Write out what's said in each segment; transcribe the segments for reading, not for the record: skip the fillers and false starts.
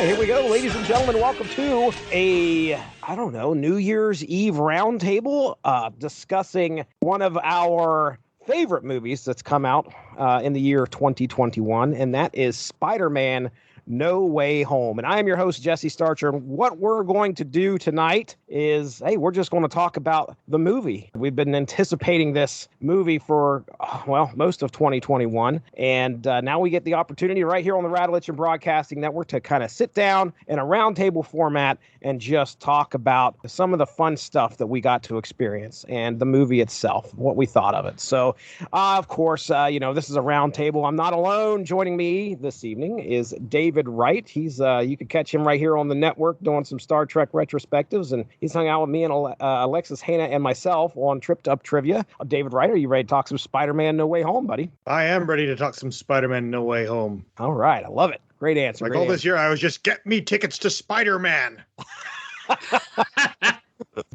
right, here we go, ladies and gentlemen. Welcome to New Year's Eve roundtable discussing one of our favorite movies that's come out in the year 2021, and that is Spider-Man No Way Home. And I am your host, Jesse Starcher. What we're going to do tonight is, we're just going to talk about the movie. We've been anticipating this movie for, most of 2021. And now we get the opportunity right here on the Rattlich Broadcasting Network to kind of sit down in a roundtable format and just talk about some of the fun stuff that we got to experience and the movie itself, what we thought of it. So, of course, this is a roundtable. I'm not alone. Joining me this evening is David Wright. He's you can catch him right here on the network doing some Star Trek retrospectives, and he's hung out with me and Alexis Hannah and myself on Tripped Up Trivia. David Wright, are you ready to talk some Spider-Man No Way Home, buddy? I am ready to talk some Spider-Man No Way Home. All right, I love it. Great answer. Like all this year, I was just, get me tickets to Spider-Man.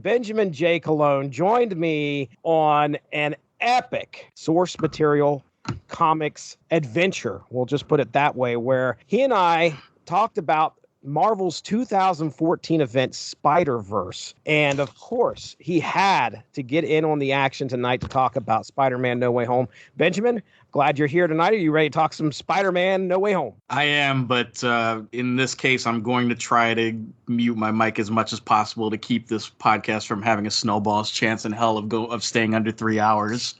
Benjamin J. Cologne joined me on an epic source material comics adventure. We'll just put it that way, where he and I talked about Marvel's 2014 event, Spider-Verse. And of course, he had to get in on the action tonight to talk about Spider-Man No Way Home. Benjamin, glad you're here tonight. Are you ready to talk some Spider-Man No Way Home? I am, but in this case, I'm going to try to mute my mic as much as possible to keep this podcast from having a snowball's chance in hell of staying under 3 hours.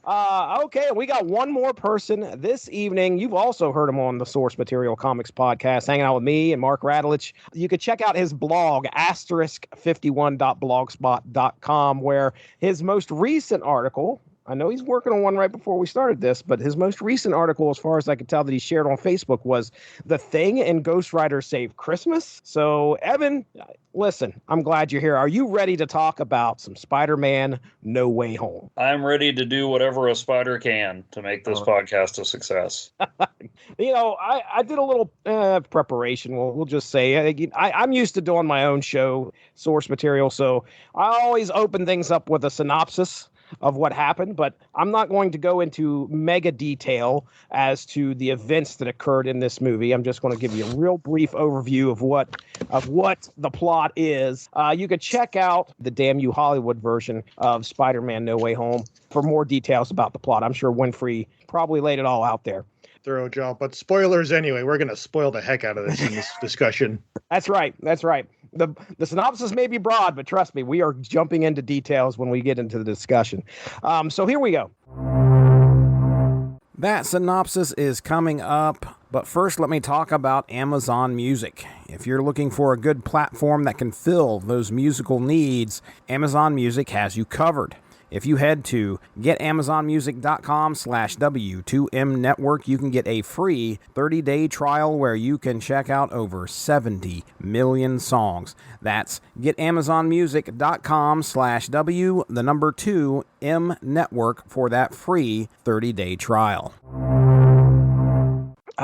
Okay, we got one more person this evening. You've also heard him on the Source Material Comics podcast, hanging out with me and Mark Rattlich. You could check out his blog, *51.blogspot.com, where his most recent article, I know he's working on one right before we started this, but his most recent article, as far as I could tell, that he shared on Facebook was The Thing and Ghost Rider Save Christmas. So, Evan, listen, I'm glad you're here. Are you ready to talk about some Spider-Man No Way Home? I'm ready to do whatever a spider can to make this podcast a success. I did a little preparation. We'll just say I'm used to doing my own show, source material, so I always open things up with a synopsis of what happened, but I'm not going to go into mega detail as to the events that occurred in this movie. I'm just going to give you a real brief overview of what the plot is. You could check out the Damn You Hollywood version of Spider-Man No Way Home for more details about the plot. I'm sure Winfrey probably laid it all out there. Thorough job, but spoilers anyway. We're going to spoil the heck out of this in this discussion. That's right. The synopsis may be broad, but trust me, we are jumping into details when we get into the discussion. So here we go. That synopsis is coming up, but first let me talk about Amazon Music. If you're looking for a good platform that can fill those musical needs, Amazon Music has you covered. If you head to getamazonmusic.com/W2M network, you can get a free 30-day trial where you can check out over 70 million songs. That's getamazonmusic.com/W2M network for that free 30-day trial.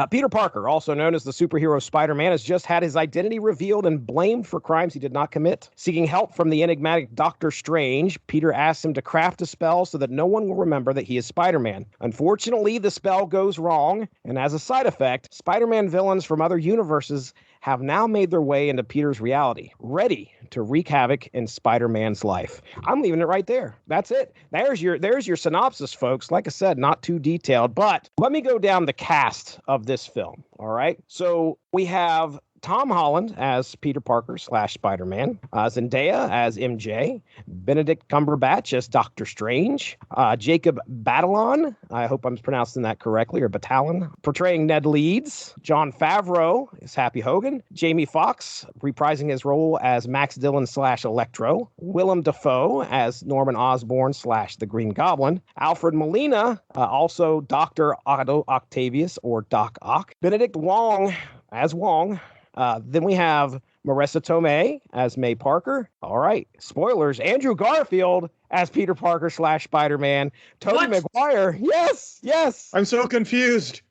Peter Parker, also known as the superhero Spider-Man, has just had his identity revealed and blamed for crimes he did not commit. Seeking help from the enigmatic Doctor Strange, Peter asks him to craft a spell so that no one will remember that he is Spider-Man. Unfortunately, the spell goes wrong, and as a side effect, Spider-Man villains from other universes have now made their way into Peter's reality, ready to wreak havoc in Spider-Man's life. I'm leaving it right there. That's it. There's your synopsis, folks. Like I said, not too detailed, but let me go down the cast of this film. All right. So we have Tom Holland as Peter Parker / Spider-Man, Zendaya as MJ, Benedict Cumberbatch as Doctor Strange, Jacob Batalon, I hope I'm pronouncing that correctly, or Batalon, portraying Ned Leeds, Jon Favreau as Happy Hogan, Jamie Foxx reprising his role as Max Dillon / Electro, Willem Dafoe as Norman Osborn / the Green Goblin, Alfred Molina, also Dr. Otto Octavius or Doc Ock, Benedict Wong as Wong. Then we have Marissa Tomei as May Parker. All right, spoilers. Andrew Garfield as Peter Parker / Spider-Man. Tobey Maguire. Yes. I'm so confused.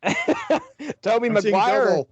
Tobey Maguire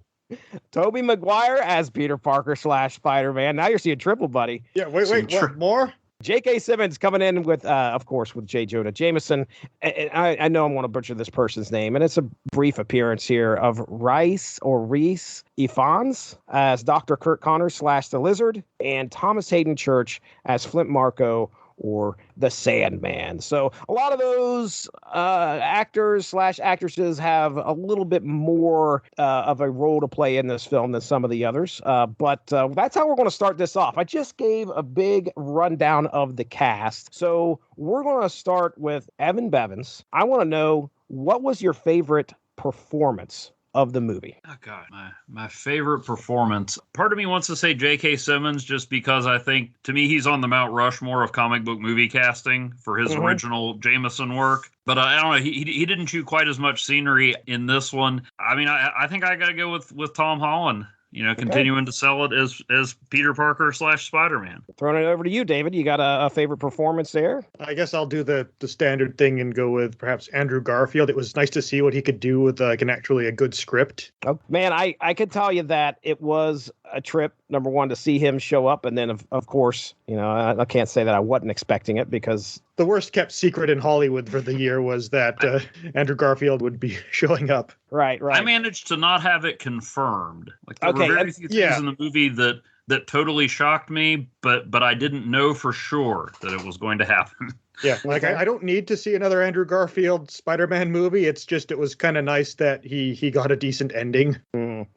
as Peter Parker / Spider-Man. Now you're seeing triple, buddy. Yeah, wait, what? More? J.K. Simmons coming in with, of course, with J. Jonah Jameson. And I know I'm going to butcher this person's name, and it's a brief appearance here of Reese Ifans as Dr. Kurt Connors / the Lizard, and Thomas Hayden Church as Flint Marko, or the Sandman. So a lot of those actors / actresses have a little bit more of a role to play in this film than some of the others. But that's how we're going to start this off. I just gave a big rundown of the cast. So we're going to start with Evan Bevins. I want to know, what was your favorite performance of the movie? Oh God, my favorite performance. Part of me wants to say J.K. Simmons, just because I think, to me, he's on the Mount Rushmore of comic book movie casting for his original Jameson work. But I don't know, he didn't shoot quite as much scenery in this one. I mean, I think I got to go with Tom Holland. Continuing to sell it as Peter Parker / Spider-Man. Throwing it over to you, David. You got a favorite performance there? I guess I'll do the standard thing and go with perhaps Andrew Garfield. It was nice to see what he could do with a good script. Oh, man, I could tell you that it was a trip, number one, to see him show up. And then, of course, I can't say that I wasn't expecting it, because the worst kept secret in Hollywood for the year was that Andrew Garfield would be showing up. Right. I managed to not have it confirmed. Like, there were very few things in the movie that totally shocked me, but I didn't know for sure that it was going to happen. Yeah, like I don't need to see another Andrew Garfield Spider-Man movie. It was kind of nice that he got a decent ending.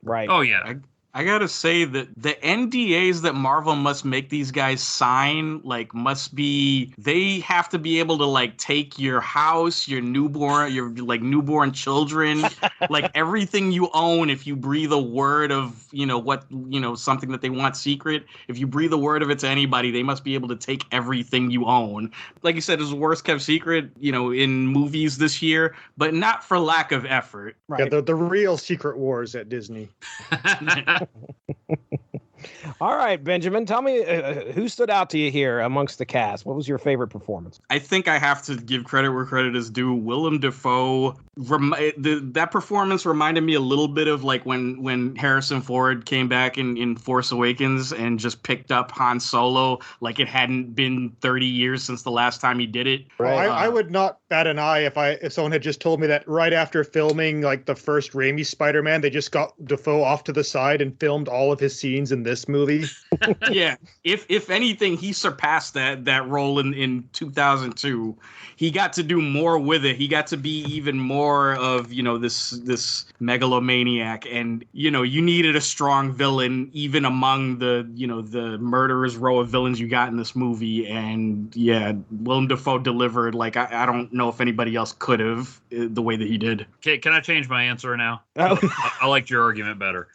Right. Oh, yeah. I gotta say that the NDAs that Marvel must make these guys sign, they have to be able to take your house, your newborn children, everything you own. If you breathe a word of, something that they want secret, if you breathe a word of it to anybody, they must be able to take everything you own. Like you said, it's the worst kept secret, in movies this year, but not for lack of effort. Right. Yeah, the real secret wars at Disney. All right, Benjamin, tell me who stood out to you here amongst the cast. What was your favorite performance? I think I have to give credit where credit is due. Willem Dafoe, that performance reminded me a little bit of when Harrison Ford came back in Force Awakens and just picked up Han Solo like it hadn't been 30 years since the last time he did it. Right. I would not bat an eye if someone had just told me that right after filming the first Raimi Spider-Man, they just got Dafoe off to the side and filmed all of his scenes in this movie. Yeah. If anything, he surpassed that role in 2002. He got to do more with it. He got to be even more of, this megalomaniac. And, you needed a strong villain even among the murderer's row of villains you got in this movie. And yeah, Willem Dafoe delivered I don't know if anybody else could have the way that he did. Okay, can I change my answer now? Oh. I liked your argument better.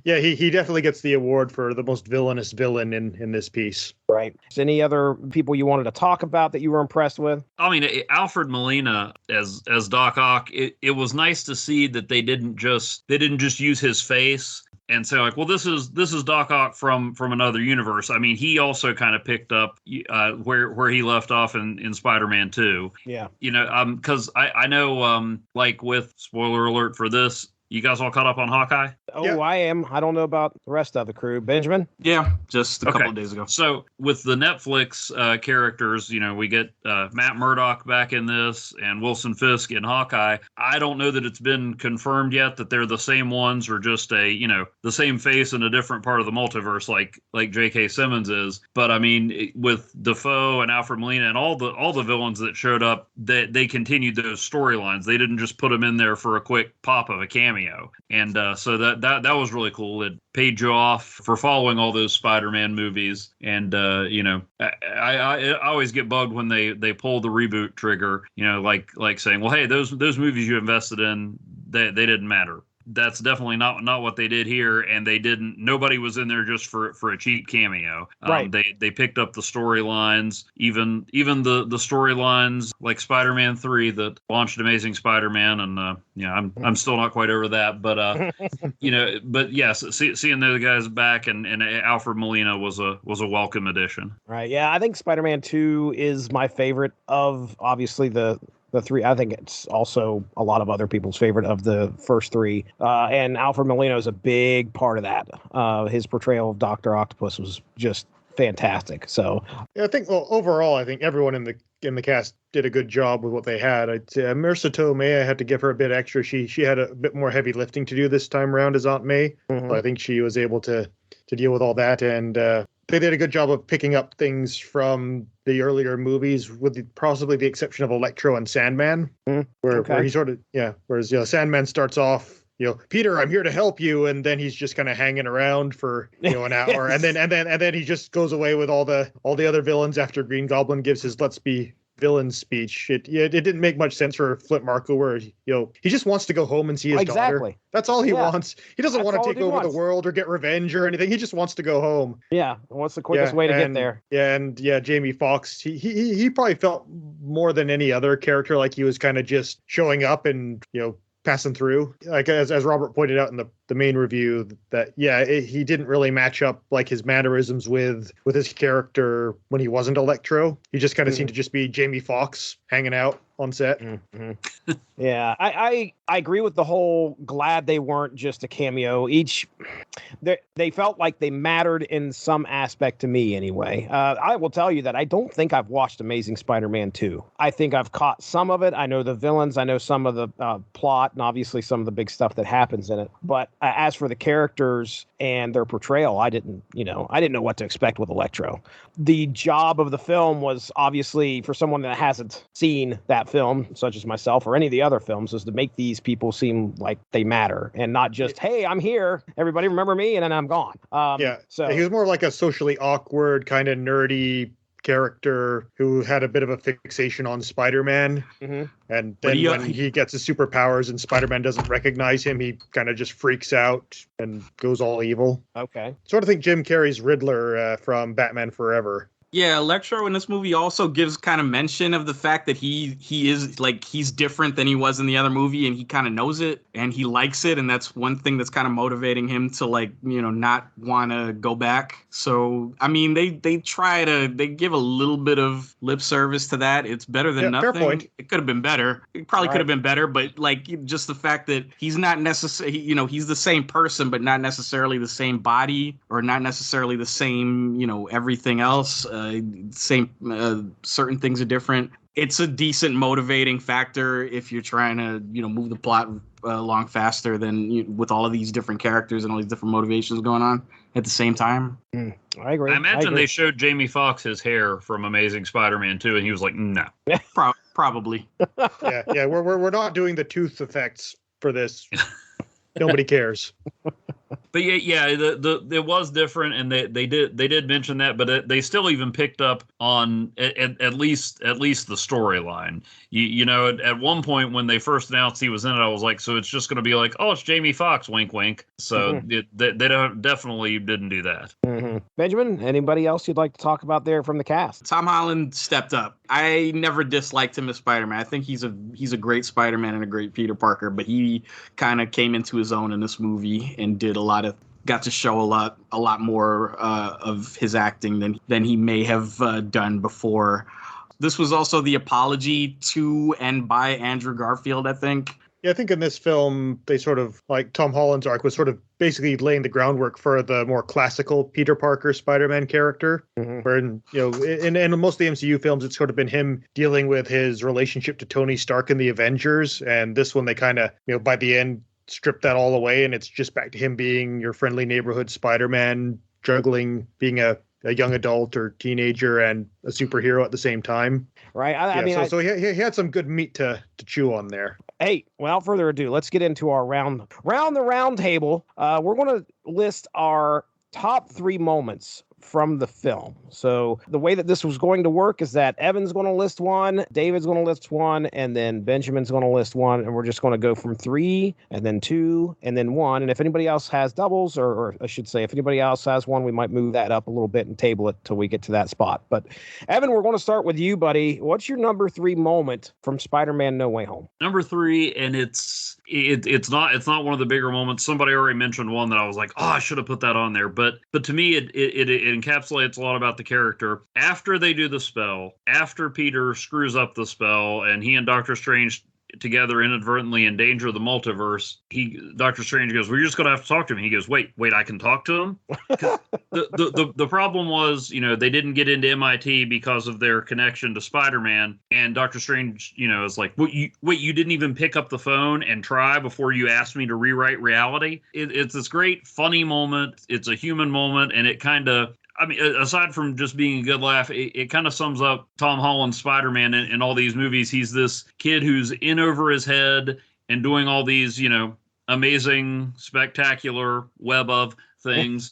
Yeah, he definitely gets the award for the most villainous villain in this piece. Right. Any other people you wanted to talk about that you were impressed with? I mean, Alfred Molina as Doc Ock, it was nice to see that they didn't just use his face and say well, this is Doc Ock from another universe. I mean, he also kind of picked up where he left off in Spider-Man 2. Yeah. Because I know with spoiler alert for this, you guys all caught up on Hawkeye? Oh, yeah. I am. I don't know about the rest of the crew. Benjamin? Yeah, just a couple of days ago. So with the Netflix characters, we get Matt Murdock back in this and Wilson Fisk in Hawkeye. I don't know that it's been confirmed yet that they're the same ones or just the same face in a different part of the multiverse like J.K. Simmons is. But I mean, with Dafoe and Alfred Molina and all the villains that showed up, they continued those storylines. They didn't just put them in there for a quick pop of a cameo. And so that was really cool. It paid you off for following all those Spider-Man movies. And, I always get bugged when they pull the reboot trigger, like saying, well, hey, those movies you invested in, they didn't matter. That's definitely not what they did here, and nobody was in there just for a cheap cameo. Right. They picked up the storylines, even the storylines like Spider-Man 3 that launched Amazing Spider-Man, and I'm still not quite over that, but but yes, seeing those guys back and Alfred Molina was a welcome addition. Right. Yeah, I think Spider-Man 2 is my favorite of obviously the three. I think it's also a lot of other people's favorite of the first three. And Alfred Molina is a big part of that. His portrayal of Dr. Octopus was just fantastic. So Yeah, I think overall, I think everyone in the cast did a good job with what they had. I'd say Marissa Tomei, I had to give her a bit extra. She had a bit more heavy lifting to do this time around as Aunt May. So I think she was able to deal with all that, and they did a good job of picking up things from the earlier movies, with possibly the exception of Electro and Sandman, where he sort of whereas Sandman starts off, Peter, I'm here to help you, and then he's just kind of hanging around for an hour, and then he just goes away with all the other villains after Green Goblin gives his "Let's be villain" speech. It didn't make much sense for Flint Marko, where he just wants to go home and see his daughter. That's all he wants. He doesn't want to take over the world or get revenge or anything. He just wants to go home. Yeah, what's the quickest way to get there? Yeah, and Jamie Foxx, he probably felt more than any other character like he was kind of just showing up and passing through. Like as Robert pointed out in the main review, that he didn't really match up like his mannerisms with his character when he wasn't Electro. He just kind of seemed to just be Jamie Foxx hanging out on set. Yeah, I agree with the whole glad they weren't just a cameo. They felt like they mattered in some aspect to me anyway. I will tell you that I don't think I've watched Amazing Spider-Man 2. I think I've caught some of it. I know the villains. I know some of the plot and obviously some of the big stuff that happens in it. But as for the characters and their portrayal, I didn't know what to expect with Electro. The job of the film was obviously, for someone that hasn't seen that film, such as myself or any of the other films, is to make these people seem like they matter and not just, hey, I'm here, everybody remember me, and then I'm gone. So he was more like a socially awkward, kind of nerdy character who had a bit of a fixation on Spider-Man. And then when he gets his superpowers and Spider-Man doesn't recognize him, he kind of just freaks out and goes all evil. Okay. Sort of think Jim Carrey's Riddler from Batman Forever. Yeah, Electro in this movie also gives kind of mention of the fact that he is like, he's different than he was in the other movie, and he kind of knows it and he likes it, and that's one thing that's kind of motivating him to not want to go back. So I mean, they give a little bit of lip service to that. It's better than nothing. Fair point. It could have been better. It probably could have been better, but like just the fact that he's not necessarily, he's the same person, but not necessarily the same body or not necessarily the same, everything else. Certain things are different. It's a decent motivating factor if you're trying to, move the plot along faster than with all of these different characters and all these different motivations going on at the same time. I agree. I imagine they showed Jamie Foxx his hair from Amazing Spider-Man 2, and he was like, no. Probably. Yeah. We're not doing the tooth effects for this. Nobody cares. But it was different, and they did mention that, but they still even picked up on at least the storyline. At one point when they first announced he was in it, I was like, so it's just going to be like, oh, it's Jamie Foxx, wink, wink. So they definitely didn't do that. Benjamin, anybody else you'd like to talk about there from the cast? Tom Holland stepped up. I never disliked him as Spider-Man. I think he's a great Spider-Man and a great Peter Parker, but he kind of came into his own in this movie and got to show a lot more of his acting than he may have done before. This was also the apology to and by Andrew Garfield, I think. Yeah, I think in this film, they sort of, like Tom Holland's arc was sort of basically laying the groundwork for the more classical Peter Parker Spider-Man character. Where, in most of the MCU films, it's sort of been him dealing with his relationship to Tony Stark in the Avengers. And this one, they kind of, by the end, strip that all away, and it's just back to him being your friendly neighborhood Spider-Man, juggling being a young adult or teenager and a superhero at the same time. Right. I mean, he had some good meat to chew on there. Hey, without further ado, let's get into our round the round table. We're going to list our top 3 moments from the film. So the way that this was going to work is that Evan's going to list one, David's going to list one, and then Benjamin's going to list one, and we're just going to go from 3 and then 2 and then 1. And if anybody else has doubles, or I should say if anybody else has one, we might move that up a little bit and table it till we get to that spot. But Evan, we're going to start with you, buddy. What's your number 3 moment from Spider-Man No Way Home? Number 3, and it's not one of the bigger moments. Somebody already mentioned one that I was like, oh, I should have put that on there. But to me, it encapsulates a lot about the character. After they do the spell, after Peter screws up the spell, and he and Doctor Strange together inadvertently endanger the multiverse, Doctor Strange goes, "We're just going to have to talk to him." He goes, "Wait, I can talk to him?" The problem was, they didn't get into MIT because of their connection to Spider-Man, and Doctor Strange, is like, "Wait, you didn't even pick up the phone and try before you asked me to rewrite reality?" It's this great funny moment. It's a human moment, and it kind of, aside from just being a good laugh, it kind of sums up Tom Holland's Spider-Man in all these movies. He's this kid who's in over his head and doing all these, amazing, spectacular web of things.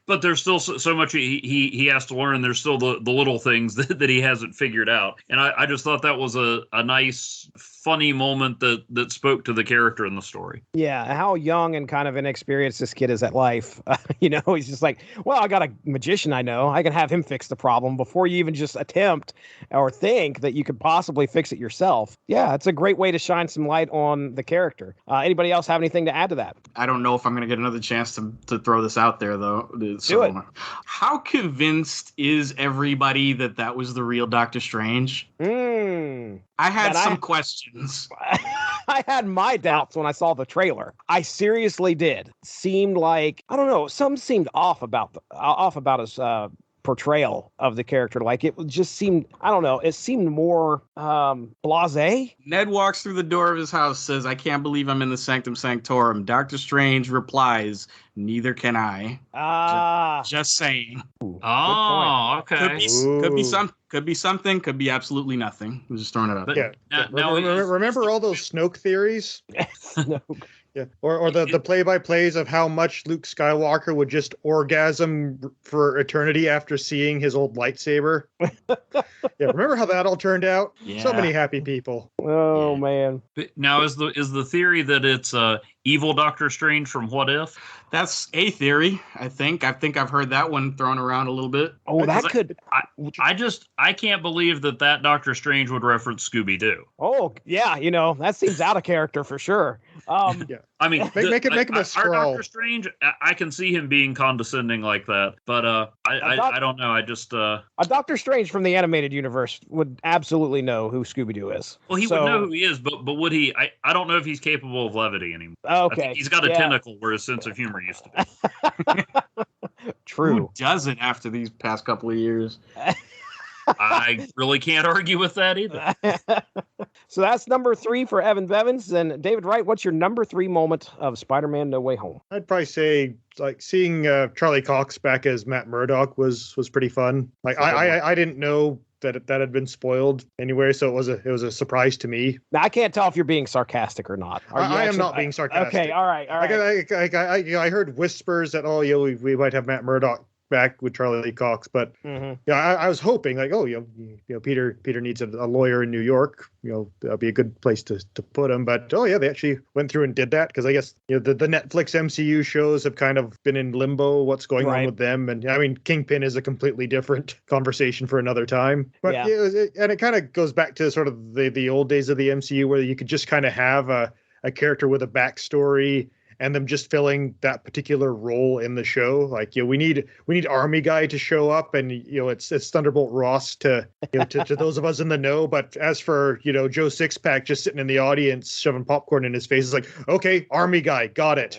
But there's still so much he has to learn. There's still the little things that he hasn't figured out. And I just thought that was a nice, funny moment that spoke to the character in the story. Yeah, how young and kind of inexperienced this kid is at life. He's just like, well, I got a magician I know. I can have him fix the problem before you even just attempt or think that you could possibly fix it yourself. Yeah, it's a great way to shine some light on the character. Anybody else have anything to add to that? I don't know if I'm going to get another chance to throw this out there, though. Do it. How convinced is everybody that was the real Doctor Strange? I had some questions. I had my doubts when I saw the trailer. I seriously did. Seemed like, I don't know, something seemed off about his portrayal of the character. Like, it just seemed, I don't know, it seemed more blasé. Ned walks through the door of his house, says, "I can't believe I'm in the Sanctum Sanctorum." Doctor Strange replies, "Neither can I." Just saying. Oh, okay. Could be something, could be absolutely nothing. I'm just throwing it out. Remember all those Snoke theories? Snoke. Yeah, or the play-by-plays of how much Luke Skywalker would just orgasm for eternity after seeing his old lightsaber. Yeah, remember how that all turned out? Yeah. So many happy people. Oh, man. Now, is the theory that it's evil Doctor Strange from What If? That's a theory, I think. I've heard that one thrown around a little bit. Oh, that could... I can't believe that Doctor Strange would reference Scooby-Doo. Oh, yeah, that seems out of character for sure. Yeah. I mean, make him a Skrull. Our Doctor Strange, I can see him being condescending like that, but I don't know. I just a Doctor Strange from the animated universe would absolutely know who Scooby-Doo is. Well, he would know who he is, but would he? I don't know if he's capable of levity anymore. Okay, I think he's got a tentacle where his sense of humor used to be. True. Who doesn't after these past couple of years? I really can't argue with that either. So that's number 3 for Evan Bevins. And David Wright, what's your number 3 moment of Spider-Man No Way Home? I'd probably say, like, seeing Charlie Cox back as Matt Murdock was pretty fun. Like, I didn't know that had been spoiled anywhere, so it was a surprise to me. Now, I can't tell if you're being sarcastic or not. I am not being sarcastic. Okay, all right. I heard whispers that we might have Matt Murdock back with Charlie Cox, but I was hoping, like, Peter needs a lawyer in New York. That'd be a good place to put him. But they actually went through and did that, because I guess the Netflix MCU shows have kind of been in limbo. What's going on with them? And I mean, Kingpin is a completely different conversation for another time. But it kind of goes back to sort of the old days of the MCU, where you could just kind of have a character with a backstory and them just filling that particular role in the show. Like, we need Army Guy to show up, and it's Thunderbolt Ross to those of us in the know. But as for Joe Sixpack just sitting in the audience shoving popcorn in his face, it's like, okay, Army Guy, got it.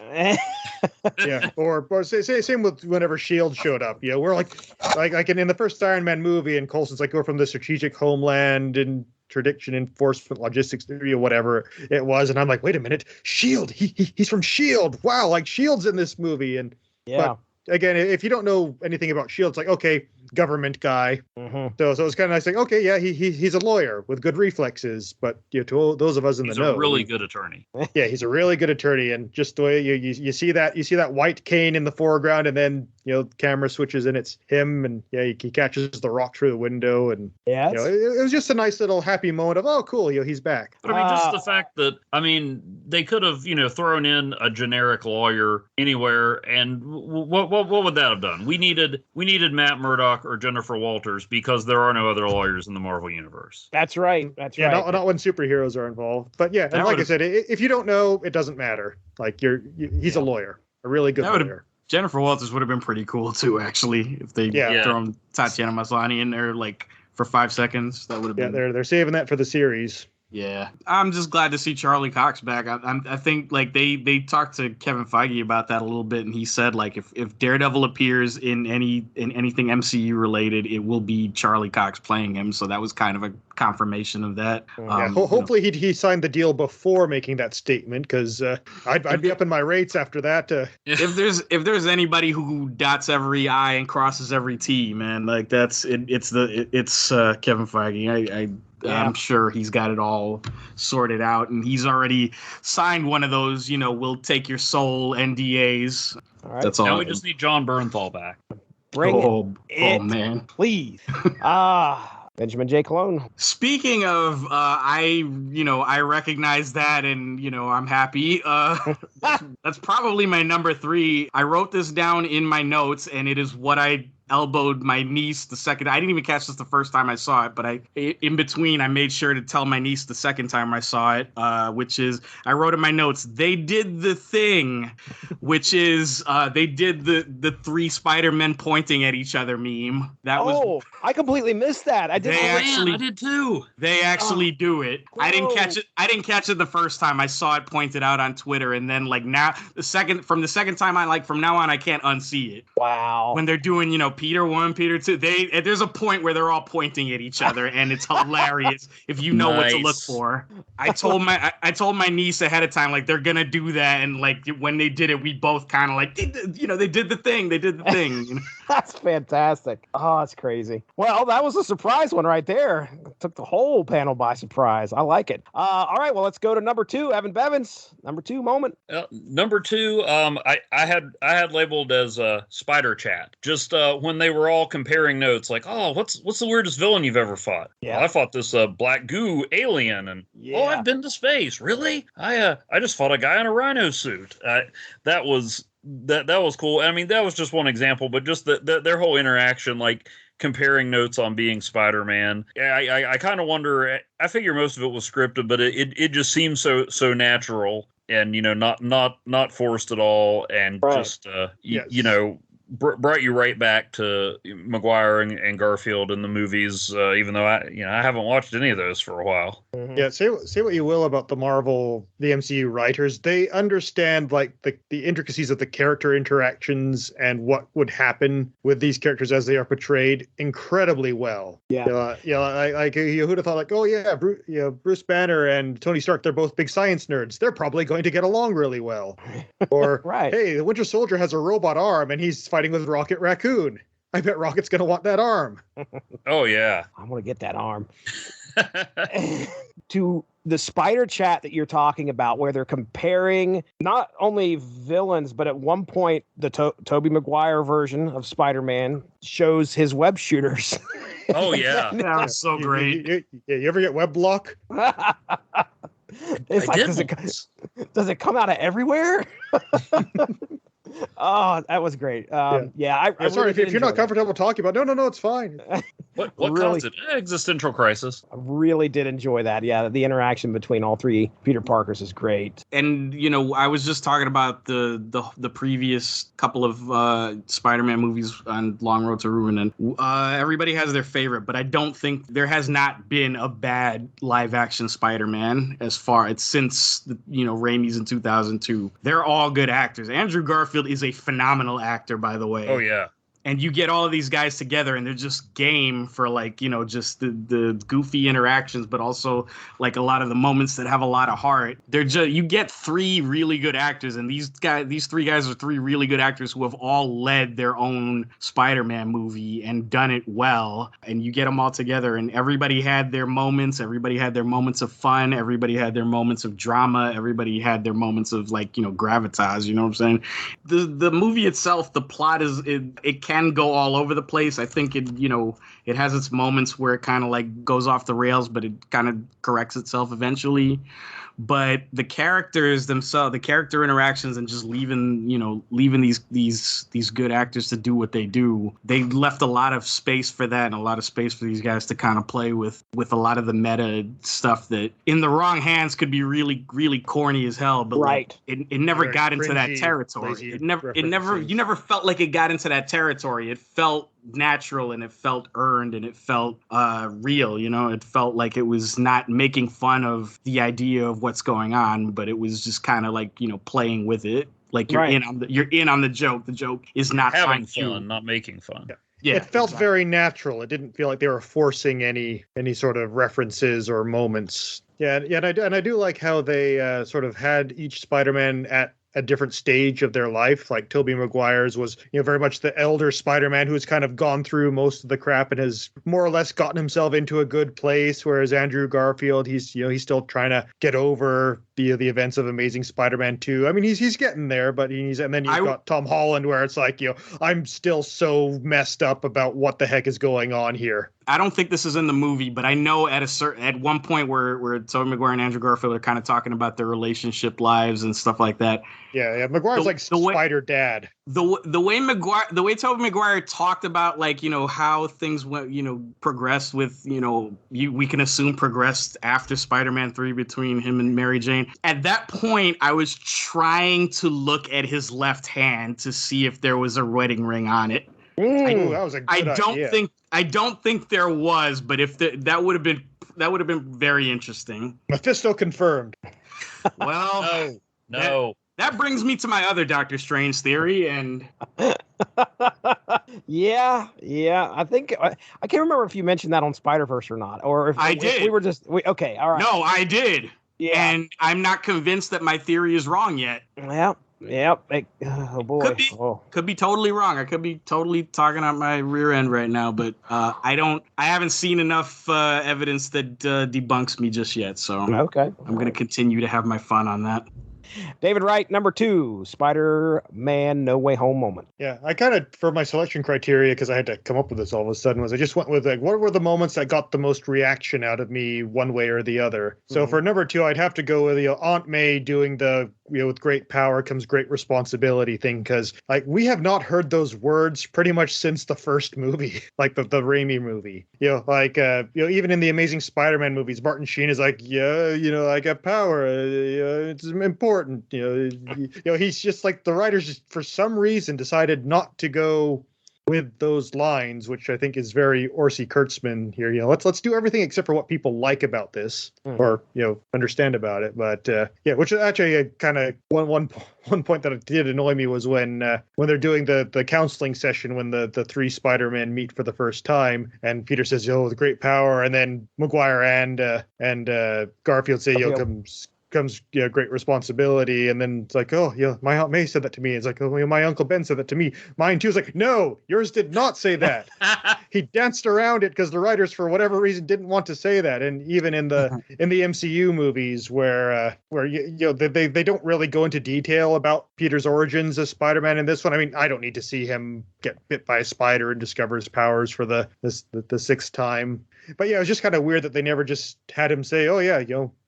Yeah. Or same with whenever Shield showed up. We're like in the first Iron Man movie, and Coulson's like, we're from the Strategic Homeland and Interdiction Enforcement Logistics Theory or whatever it was, and I'm like, wait a minute, Shield, he's from Shield. Wow, like Shield's in this movie. And but again, if you don't know anything about Shield, it's like, okay, government guy. So it's kind of nice, like, okay, yeah, he's a lawyer with good reflexes, but to those of us in the know, he's a really good attorney. Yeah, he's a really good attorney, and just the way you see that white cane in the foreground, and then camera switches and it's him, and he catches the rock through the window, and it was just a nice little happy moment of, oh, cool, he's back. But I mean, just the fact that, I mean, they could have thrown in a generic lawyer anywhere, and what would that have done? We needed Matt Murdock or Jennifer Walters, because there are no other lawyers in the Marvel universe. That's right. Not when superheroes are involved. But yeah, and like I said, if you don't know, it doesn't matter. Like, he's a lawyer, a really good lawyer. Jennifer Walters would have been pretty cool too, actually, if they thrown Tatiana Maslany in there like for 5 seconds. That would have been. Yeah, they're saving that for the series. Yeah, I'm just glad to see Charlie Cox back. I think like they talked to Kevin Feige about that a little bit, and he said like if Daredevil appears in anything MCU related, it will be Charlie Cox playing him. So that was kind of a confirmation of that. Hopefully he signed the deal before making that statement, because I'd be up in my rates after that. If there's anybody who dots every I and crosses every T, man, like that's it. It's Kevin Feige. I'm sure he's got it all sorted out, and he's already signed one of those, we'll take your soul NDAs. All right. That's all. Now we just need John Bernthal back. Bring it, man, please. Benjamin J. Cologne. Speaking of, I recognize that, and I'm happy. That's probably my number 3. I wrote this down in my notes, and it is what I elbowed my niece the second. I didn't even catch this the first time I saw it, but in between I made sure to tell my niece the second time I saw it, which is I wrote in my notes, they did the thing, which is they did the 3 Spider-Men pointing at each other meme. That was I completely missed that. I did too. They actually do it. Whoa. I didn't catch it the first time. I saw it pointed out on Twitter, and then like now from the second time from now on I can't unsee it. Wow. When they're doing, Peter 1, Peter 2, there's a point where they're all pointing at each other, and it's hilarious if you know what to look for. I told my niece ahead of time, like, they're gonna do that, and like when they did it, we both kind of like, they did the thing. That's fantastic. Oh, that's crazy. Well, that was a surprise one right there. Took the whole panel by surprise. I like it. All right, well, let's go to number 2, Evan Bevins. Number 2 moment. Number 2, I had labeled as Spider Chat. Just when they were all comparing notes, like, oh, what's the weirdest villain you've ever fought? Yeah, well, I fought this black goo alien, and I've been to space. Really? I just fought a guy in a rhino suit. That was cool. I mean, that was just one example, but just their whole interaction, like comparing notes on being Spider-Man. I kind of wonder. I figure most of it was scripted, but it just seems so natural and not forced at all, and just brought you right back to Maguire and Garfield in the movies, even though I haven't watched any of those for a while. Mm-hmm. Yeah, say what you will about the MCU writers, they understand like the intricacies of the character interactions and what would happen with these characters as they are portrayed incredibly well. Yeah, like you would have thought like, oh yeah, Bruce Banner and Tony Stark, they're both big science nerds. They're probably going to get along really well. Or hey, the Winter Soldier has a robot arm and he's fighting with Rocket Raccoon. I bet Rocket's going to want that arm. Oh, yeah. I'm going to get that arm. To the Spider Chat that you're talking about, where they're comparing not only villains, but at one point, the Tobey Maguire version of Spider-Man shows his web shooters. Oh, yeah. That was so great. You ever get web block? It's like, does it come out of everywhere? Oh, that was great. I'm sorry if you're not comfortable talking about. No, it's fine. What caused it? Existential crisis. I really did enjoy that. Yeah, the interaction between all 3 Peter Parkers is great. And I was just talking about the previous couple of Spider-Man movies on Long Road to Ruin, and everybody has their favorite, but I don't think there has not been a bad live-action Spider-Man since Raimi's in 2002. They're all good actors. Andrew Garfield is a phenomenal actor, by the way. Oh, yeah. And you get all of these guys together, and they're just game for just the goofy interactions, but also like a lot of the moments that have a lot of heart. You get 3 really good actors, and these 3 guys are 3 really good actors who have all led their own Spider-Man movie and done it well. And you get them all together, and everybody had their moments. Everybody had their moments of fun. Everybody had their moments of drama. Everybody had their moments of gravitas. You know what I'm saying? The movie itself, the plot it can go all over the place. I think it has its moments where it kind of like goes off the rails, but it kind of corrects itself eventually. but the characters themselves, the character interactions, and just leaving these good actors to do what they do, they left a lot of space for that and a lot of space for these guys to kind of play with a lot of the meta stuff that in the wrong hands could be really, really corny as hell, but right. It never Very got into that cringy, territory. lazy You never references. felt like it got into that territory. It felt natural and it felt earned and it felt real. It felt like it was not making fun of the idea of what's going on, but it was just kind of like playing with it. Like you're in on the joke. The joke is not having fun, not making fun. Yeah, it felt very natural. It didn't feel like they were forcing any sort of references or moments. Yeah, and I do like how they sort of had each Spider-Man at a different stage of their life. Like Tobey Maguire's was, very much the elder Spider-Man who's kind of gone through most of the crap and has more or less gotten himself into a good place. Whereas Andrew Garfield, he's still trying to get over the events of Amazing Spider-Man 2. I mean, he's getting there, but and then you've got Tom Holland where it's like, I'm still so messed up about what the heck is going on here. I don't think this is in the movie, but I know at one point where Tobey Maguire and Andrew Garfield are kind of talking about their relationship lives and stuff like that. Yeah. Maguire's like Spider Dad. The way Tobey Maguire talked about how things went, progressed with we can assume progressed after Spider-Man 3 between him and Mary Jane. At that point, I was trying to look at his left hand to see if there was a wedding ring on it. Ooh, that was a good idea. I don't think there was, but if that would have been very interesting. Mephisto confirmed. Well, no. That brings me to my other Doctor Strange theory, and yeah. I think I can't remember if you mentioned that on Spider-Verse or not, or if I did. If we were just okay. All right. No, I did. Yeah, and I'm not convinced that my theory is wrong yet. Yeah. Oh boy. Could be totally wrong. I could be totally talking out my rear end right now, but I haven't seen enough evidence that debunks me just yet. So okay, I'm going to continue to have my fun on that. David Wright, number 2, Spider-Man No Way Home moment. Yeah, I kind of, for my selection criteria, because I had to come up with this all of a sudden, was I just went with what were the moments that got the most reaction out of me one way or the other. So for number 2, I'd have to go with Aunt May doing the with great power comes great responsibility thing, because we have not heard those words pretty much since the first movie, like the Raimi movie. Even in the Amazing Spider-Man movies, Martin Sheen is like, I got power. It's important. He's just like, the writers just for some reason decided not to go with those lines, which I think is very Orsi Kurtzman here. Let's do everything except for what people like about this, or understand about it. But which actually kind of one point that did annoy me was when they're doing the counseling session, when the 3 Spider-Men meet for the first time, and Peter says, the great power, and then Maguire and Garfield say, comes great responsibility, and then it's like, my Aunt May said that to me. It's like, my Uncle Ben said that to me. Mine too. It's like, no, yours did not say that. He danced around it because the writers, for whatever reason, didn't want to say that. And even in the MCU movies, where they don't really go into detail about Peter's origins as Spider-Man in this one. I mean, I don't need to see him get bit by a spider and discover his powers for the 6th time. But it was just kind of weird that they never just had him say,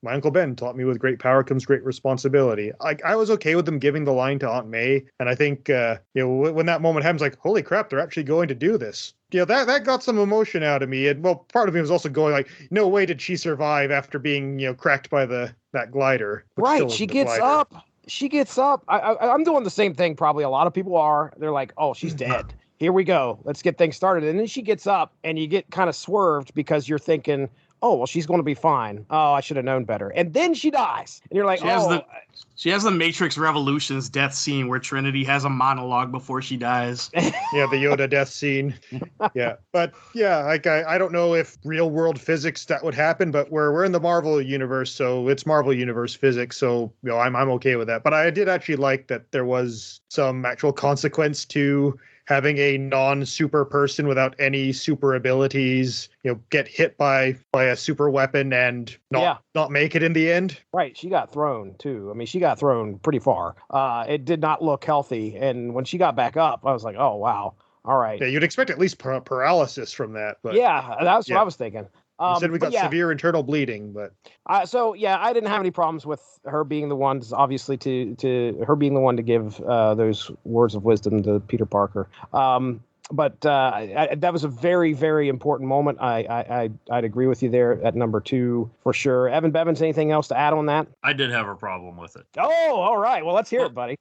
my Uncle Ben taught me with great power comes great responsibility. I was okay with them giving the line to Aunt May. And I think, when that moment happens, like, holy crap, they're actually going to do this. That got some emotion out of me. And part of me was also going like, no way did she survive after being, cracked by that glider. Right. She gets up. I'm doing the same thing. Probably a lot of people are. They're like, oh, she's dead. Here we go. Let's get things started. And then she gets up and you get kind of swerved because you're thinking, oh, well, she's going to be fine. Oh, I should have known better. And then she dies. And you're like, she has the Matrix Revolutions death scene where Trinity has a monologue before she dies. The Yoda death scene. Yeah. But I don't know if real world physics that would happen, but we're in the Marvel universe, so it's Marvel universe physics. So, I'm okay with that. But I did actually like that there was some actual consequence to having a non-super person without any super abilities, get hit by a super weapon and not make it in the end. Right. She got thrown too. I mean, she got thrown pretty far. It did not look healthy. And when she got back up, I was like, oh, wow. All right. Yeah, you'd expect at least paralysis from that. But that's what I was thinking. You said we got severe internal bleeding, but so yeah, I didn't have any problems with her being the one, obviously, to her being the one to give those words of wisdom to Peter Parker. But that was a very, very important moment. I'd agree with you there at number 2 for sure. Evan Bevins, anything else to add on that? I did have a problem with it. Oh, all right. Well, let's hear it, buddy.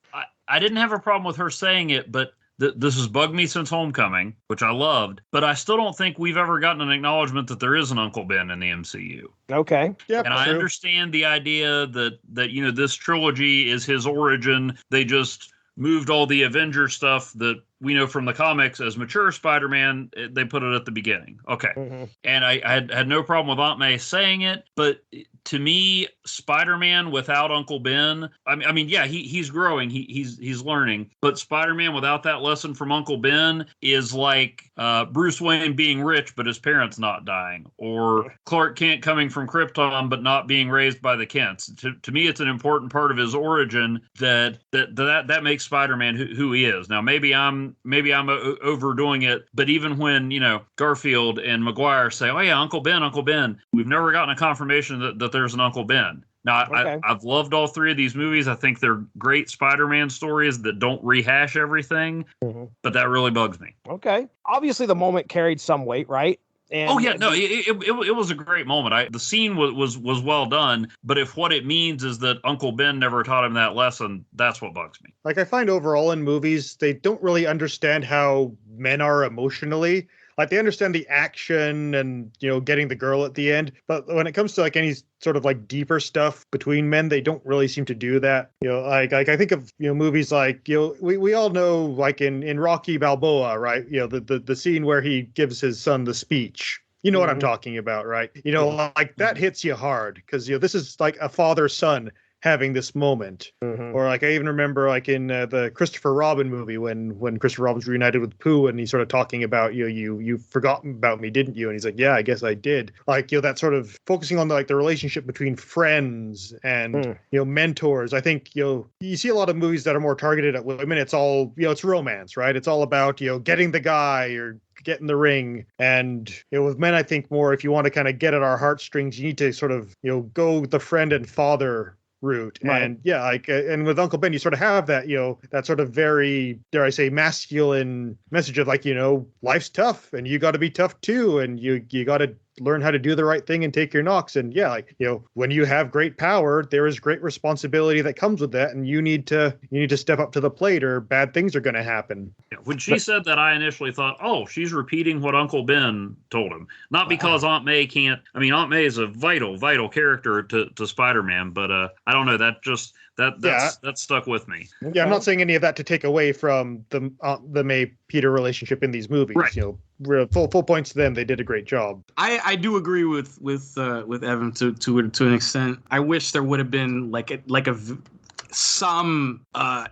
I didn't have a problem with her saying it, but this has bugged me since Homecoming, which I loved, but I still don't think we've ever gotten an acknowledgement that there is an Uncle Ben in the MCU. Okay. Yeah, and I understand the idea that this trilogy is his origin. They just moved all the Avenger stuff that we know from the comics as mature Spider-Man, they put it at the beginning. Okay. Mm-hmm. And I had no problem with Aunt May saying it, but to me, Spider-Man without Uncle Ben, I mean, yeah, he's growing, he's learning, but Spider-Man without that lesson from Uncle Ben is like Bruce Wayne being rich, but his parents not dying, or Clark Kent coming from Krypton, but not being raised by the Kents. To me, it's an important part of his origin that makes Spider-Man who he is. Now, maybe I'm overdoing it, but even when, Garfield and Maguire say, oh yeah, Uncle Ben, we've never gotten a confirmation that there's an Uncle Ben. Now, okay. I've loved all 3 of these movies. I think they're great Spider-Man stories that don't rehash everything, but that really bugs me. Okay. Obviously, the moment carried some weight, right? And, it was a great moment. The scene was well done, but if what it means is that Uncle Ben never taught him that lesson, that's what bugs me. Like, I find overall in movies, they don't really understand how men are emotionally. Like, they understand the action and, getting the girl at the end. But when it comes to, like, any sort of, like, deeper stuff between men, they don't really seem to do that. Like I think of, movies like, we all know, like, in Rocky Balboa, right? The scene where he gives his son the speech. You know what I'm talking about, right? Like, that hits you hard because, this is like a father-son having this moment. Or like I even remember like in the Christopher Robin movie when Christopher Robin's reunited with Pooh and he's sort of talking about you forgotten about me, didn't you? And he's like, yeah, I guess I did. Like, that sort of focusing on the relationship between friends and mentors. I think you see a lot of movies that are more targeted at women. It's all it's romance, right? It's all about getting the guy or get in the ring. And with men, I think more if you want to kind of get at our heartstrings, you need to sort of go the friend and father route. Right. And yeah, like and with Uncle Ben, you sort of have that that sort of very, dare I say, masculine message of like, life's tough and you got to be tough too, and you got to learn how to do the right thing and take your knocks. And yeah, like when you have great power, there is great responsibility that comes with that, and you need to step up to the plate or bad things are going to happen. Yeah, when she said that, I initially thought, oh, she's repeating what Uncle Ben told him, not because Aunt May can't. I mean, Aunt May is a vital character to Spider-Man, but I don't know, that just that stuck with me. Yeah, I'm not saying any of that to take away from the May Peter relationship in these movies. Right. Full points to them. They did a great job. I do agree with Evan to an extent. I wish there would have been some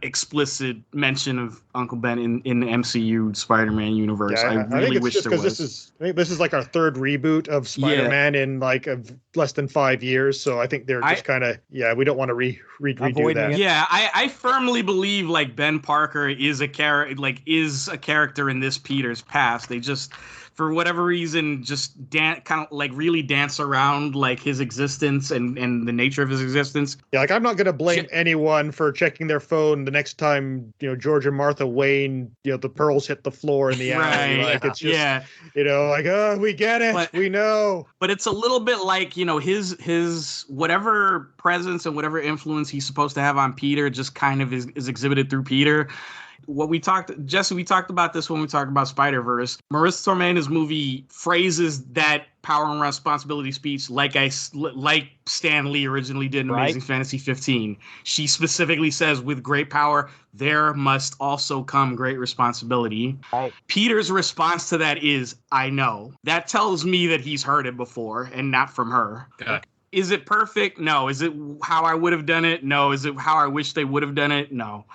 explicit mention of Uncle Ben in the MCU Spider-Man universe. Yeah, I really wish there was. This is like our 3rd reboot of Spider-Man in like less than 5 years. So I think they're just kind of we don't want to redo that. Yeah, I firmly believe like Ben Parker is a character in this Peter's past. They just, for whatever reason, just kind of like really dance around like his existence and the nature of his existence. Yeah, like I'm not going to blame anyone for checking their phone the next time, George and Martha Wayne, the pearls hit the floor in the alley. Like it's just, we get it. We know. But it's a little bit like, his whatever presence and whatever influence he's supposed to have on Peter just kind of is exhibited through Peter. Jesse, we talked about this when we talked about Spider-Verse. Marissa Tomei's movie phrases that power and responsibility speech like Stan Lee originally did in Amazing Fantasy 15. She specifically says, with great power, there must also come great responsibility. Right. Peter's response to that is, I know. That tells me that he's heard it before and not from her. Okay. Is it perfect? No. Is it how I would have done it? No. Is it how I wish they would have done it? No.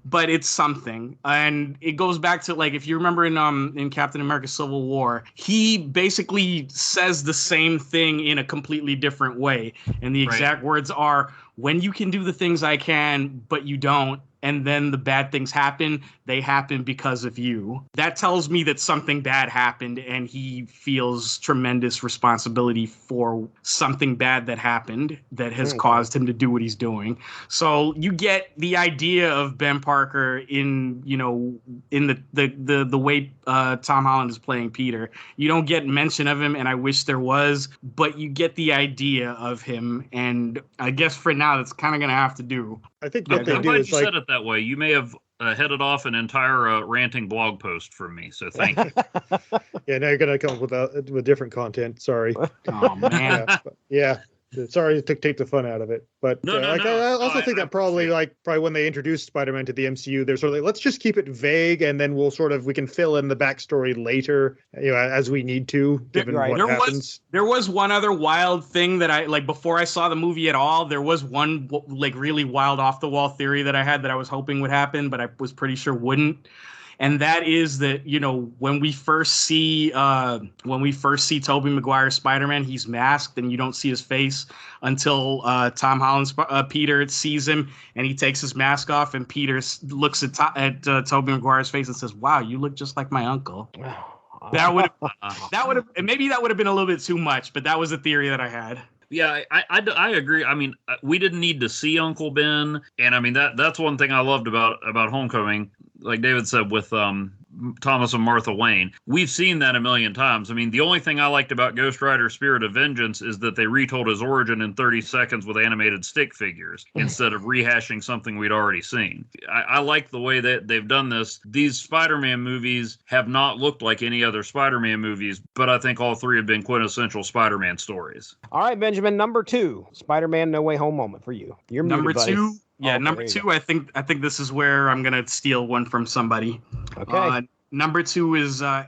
But it's something. And it goes back to, like, if you remember in Captain America Civil War, he basically says the same thing in a completely different way. And the exact words are, when you can do the things I can, but you don't, and then the bad things happen, they happen because of you. That tells me that something bad happened and he feels tremendous responsibility for something bad that happened that has caused him to do what he's doing. So you get the idea of Ben Parker in, you know, in the way Tom Holland is playing Peter. You don't get mention of him, and I wish there was, but you get the idea of him, and I guess for now that's kind of going to have to do. I think what they I'm do glad is you like said it that way. You may have headed off an entire ranting blog post from me, so thank you. yeah, now you're gonna come up with different content. Sorry. Oh man. Yeah. Sorry to take the fun out of it, but I also think that probably when they introduced Spider-Man to the MCU, they're sort of like, let's just keep it vague, and then we can fill in the backstory later, you know, as we need to, given what happens. There was one other wild thing that I like before I saw the movie at all. There was one like really wild off the wall theory that I had that I was hoping would happen, but I was pretty sure wouldn't. And that is that, you know, when we first see Tobey Maguire's Spider-Man, he's masked and you don't see his face until Tom Holland's Peter sees him and he takes his mask off, and Peter looks at Tobey Maguire's face and says, "Wow, you look just like my uncle." That would have maybe that would have been a little bit too much, but that was a theory that I had. Yeah, I agree. I mean, we didn't need to see Uncle Ben, and I mean that's one thing I loved about Homecoming. Like David said, with Thomas and Martha Wayne, we've seen that a million times. I mean, the only thing I liked about Ghost Rider Spirit of Vengeance is that they retold his origin in 30 seconds with animated stick figures instead of rehashing something we'd already seen. I like the way that they've done this. These Spider-Man movies have not looked like any other Spider-Man movies, but I think all three have been quintessential Spider-Man stories. All right, Benjamin, number 2, Spider-Man No Way Home moment for you. You're number muted, 2. buddy. Yeah, number 2. I think this is where I'm gonna steal one from somebody. Okay. Number 2 is. Yeah,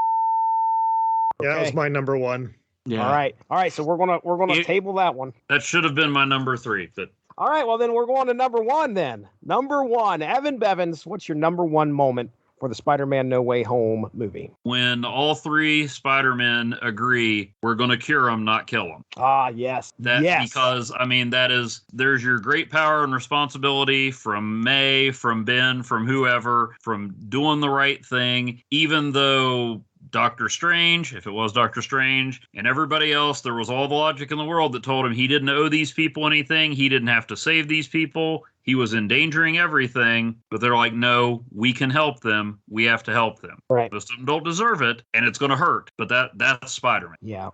that was my number 1. Yeah. All right. So we're gonna table that one. That should have been my number 3, but. All right. Well, then we're going to number 1. Then number 1, Evan Bevins. What's your number 1 moment for the Spider-Man No Way Home movie? When all 3 Spider-Men agree, we're going to cure him, not kill him. Ah, yes. Because, I mean, there's your great power and responsibility from May, from Ben, from whoever, from doing the right thing, even though Doctor Strange, if it was Doctor Strange, and everybody else, there was all the logic in the world that told him he didn't owe these people anything. He didn't have to save these people. He was endangering everything, but they're like, no, we can help them. We have to help them. Right. Most of them don't deserve it, and it's going to hurt, but that's Spider-Man. Yeah.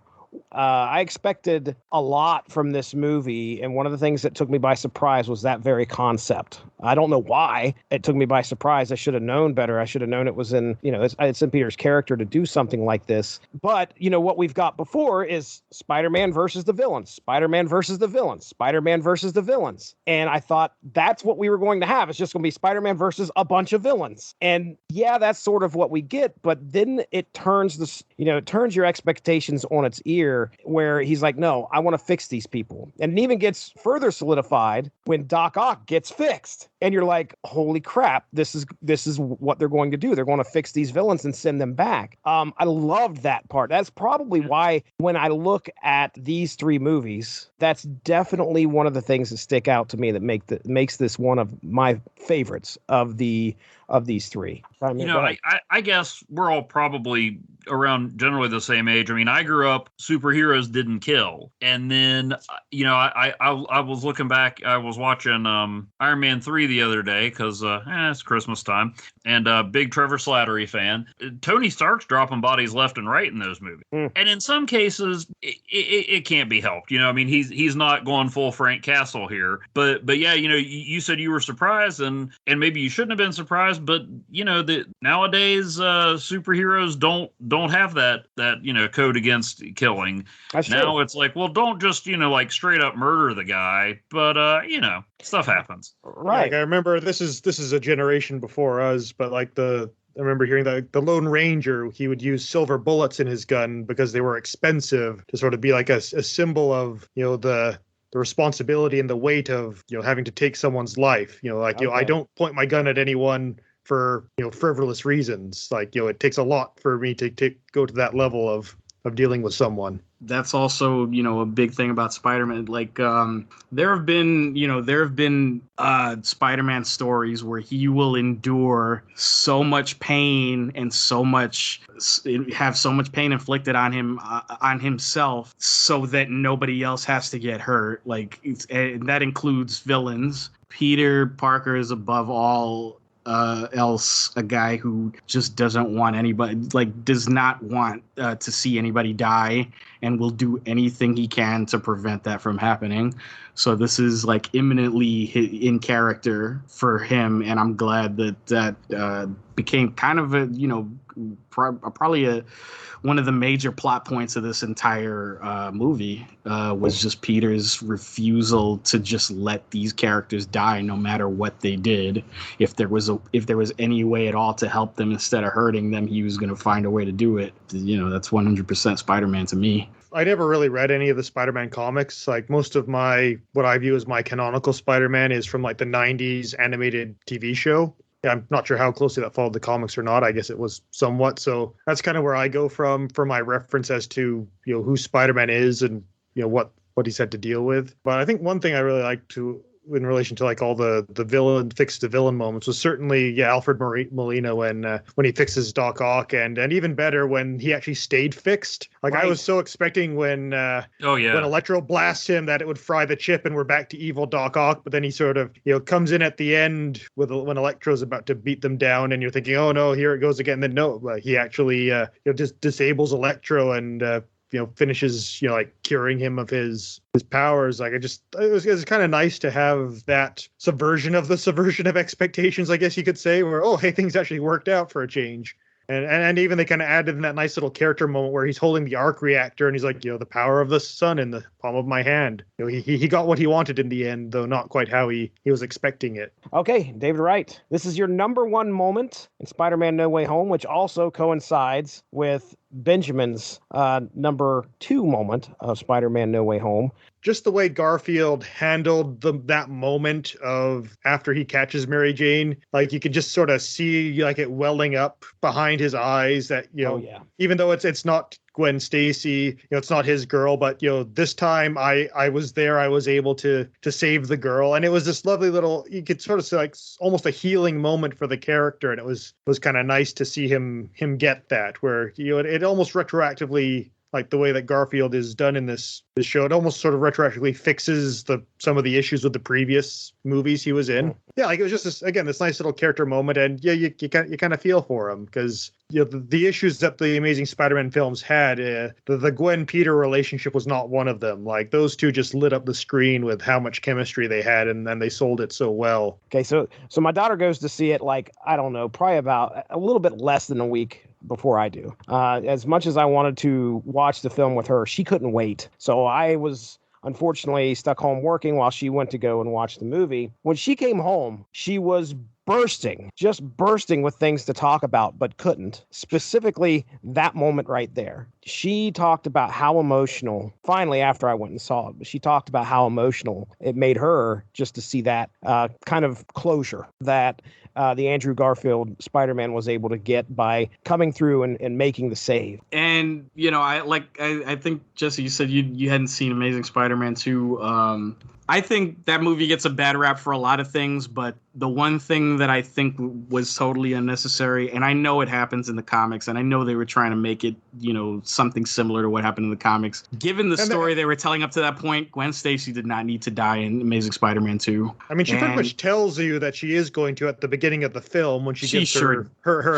I expected a lot from this movie, and one of the things that took me by surprise was that very concept. I don't know why it took me by surprise. I should have known better. I should have known it was in, you know, it's in Peter's character to do something like this. But, you know, what we've got before is Spider-Man versus the villains, Spider-Man versus the villains, Spider-Man versus the villains. And I thought that's what we were going to have. It's just going to be Spider-Man versus a bunch of villains. And yeah, that's sort of what we get. But then it turns your expectations on its ear, where he's like, no, I want to fix these people. And it even gets further solidified when Doc Ock gets fixed. And you're like, holy crap, this is what they're going to do. They're going to fix these villains and send them back. I loved that part. That's probably why when I look at these 3 movies, that's definitely one of the things that stick out to me that makes this one of my favorites of these 3. You know, I guess we're all probably around generally the same age. I mean, I grew up, superheroes didn't kill. And then, you know, I was looking back, I was watching Iron Man 3 the other day because it's Christmas time, and big Trevor Slattery fan. Tony Stark's dropping bodies left and right in those movies. And in some cases, it can't be helped. You know, I mean, he's not going full Frank Castle here. But yeah, you know, you said you were surprised, and maybe you shouldn't have been surprised, but, you know, that nowadays superheroes don't have that you know, code against killing. That's now true. It's like, well, don't just, you know, like straight up murder the guy, but you know, stuff happens. Right. Like, I remember this is a generation before us, but like I remember hearing that the Lone Ranger, he would use silver bullets in his gun because they were expensive, to sort of be like a symbol of, you know, the responsibility and the weight of, you know, having to take someone's life. You know, like, you know, I don't point my gun at anyone for, you know, frivolous reasons. Like, you know, it takes a lot for me to go to that level of dealing with someone. That's also, a big thing about Spider-Man. Like, there have been Spider-Man stories where he will endure so much pain and have so much pain inflicted on him, on himself, so that nobody else has to get hurt. Like, and that includes villains. Peter Parker is above all else a guy who just doesn't want anybody, like does not want to see anybody die, and will do anything he can to prevent that from happening. So this is like imminently in character for him, and I'm glad that became kind of a probably one of the major plot points of this entire movie was just Peter's refusal to just let these characters die, no matter what they did. If there was any way at all to help them instead of hurting them, he was going to find a way to do it. That's 100% Spider-Man to me. I never really read any of the Spider-Man comics. Like most of what I view as my canonical Spider-Man is from like the 90s animated TV show. I'm not sure how closely that followed the comics or not. I guess it was somewhat. So that's kind of where I go for my reference as to, who Spider-Man is and, what he's had to deal with. But I think one thing I really like in relation to like all the villain moments was certainly Alfred Molina when he fixes Doc Ock, and even better when he actually stayed fixed. Like right. I was so expecting when Electro blasts him that it would fry the chip and we're back to evil Doc Ock, but then he sort of comes in at the end when Electro's about to beat them down, and you're thinking, oh no, here it goes again. And then no, he actually just disables Electro and finishes like curing him of his powers. Like it was kind of nice to have that subversion of expectations, I guess you could say, where hey, things actually worked out for a change. And even they kind of added in that nice little character moment where he's holding the arc reactor and he's like, the power of the sun in the palm of my hand. He got what he wanted in the end, though not quite how he was expecting it. Okay, David Wright, this is your number one moment in Spider-Man No Way Home, which also coincides with Benjamin's number two moment of Spider-Man No Way Home. Just the way Garfield handled that moment of after he catches Mary Jane, like you could just sort of see like it welling up behind his eyes that, even though it's not Gwen Stacy, it's not his girl, but this time I was there, I was able to save the girl, and it was this lovely little, you could sort of say like almost a healing moment for the character, and it was kind of nice to see him get that, where it almost retroactively, like the way that Garfield is done in this show, it almost sort of retroactively fixes some of the issues with the previous movies he was in. Yeah, like it was just this nice little character moment, and you kind of feel for him because the issues that the Amazing Spider-Man films had, the Gwen-Peter relationship was not one of them. Like those two just lit up the screen with how much chemistry they had, and then they sold it so well. Okay, so my daughter goes to see it like, I don't know, probably about a little bit less than a week before I do. As much as I wanted to watch the film with her, she couldn't wait. So I was unfortunately stuck home working while she went to go and watch the movie. When she came home, she was just bursting with things to talk about, but couldn't. Specifically, that moment right there. She talked about how emotional, finally after I went and saw it, but she talked about how emotional it made her just to see that kind of closure that the Andrew Garfield Spider-Man was able to get by coming through and making the save. And, I think, Jesse, you said you hadn't seen Amazing Spider-Man 2. I think that movie gets a bad rap for a lot of things, but the one thing that I think was totally unnecessary, and I know it happens in the comics, and I know they were trying to make it, something similar to what happened in the comics. Given the story they were telling up to that point, Gwen Stacy did not need to die in Amazing Spider-Man 2. I mean, she pretty much tells you that she is going to at the beginning of the film when she gives her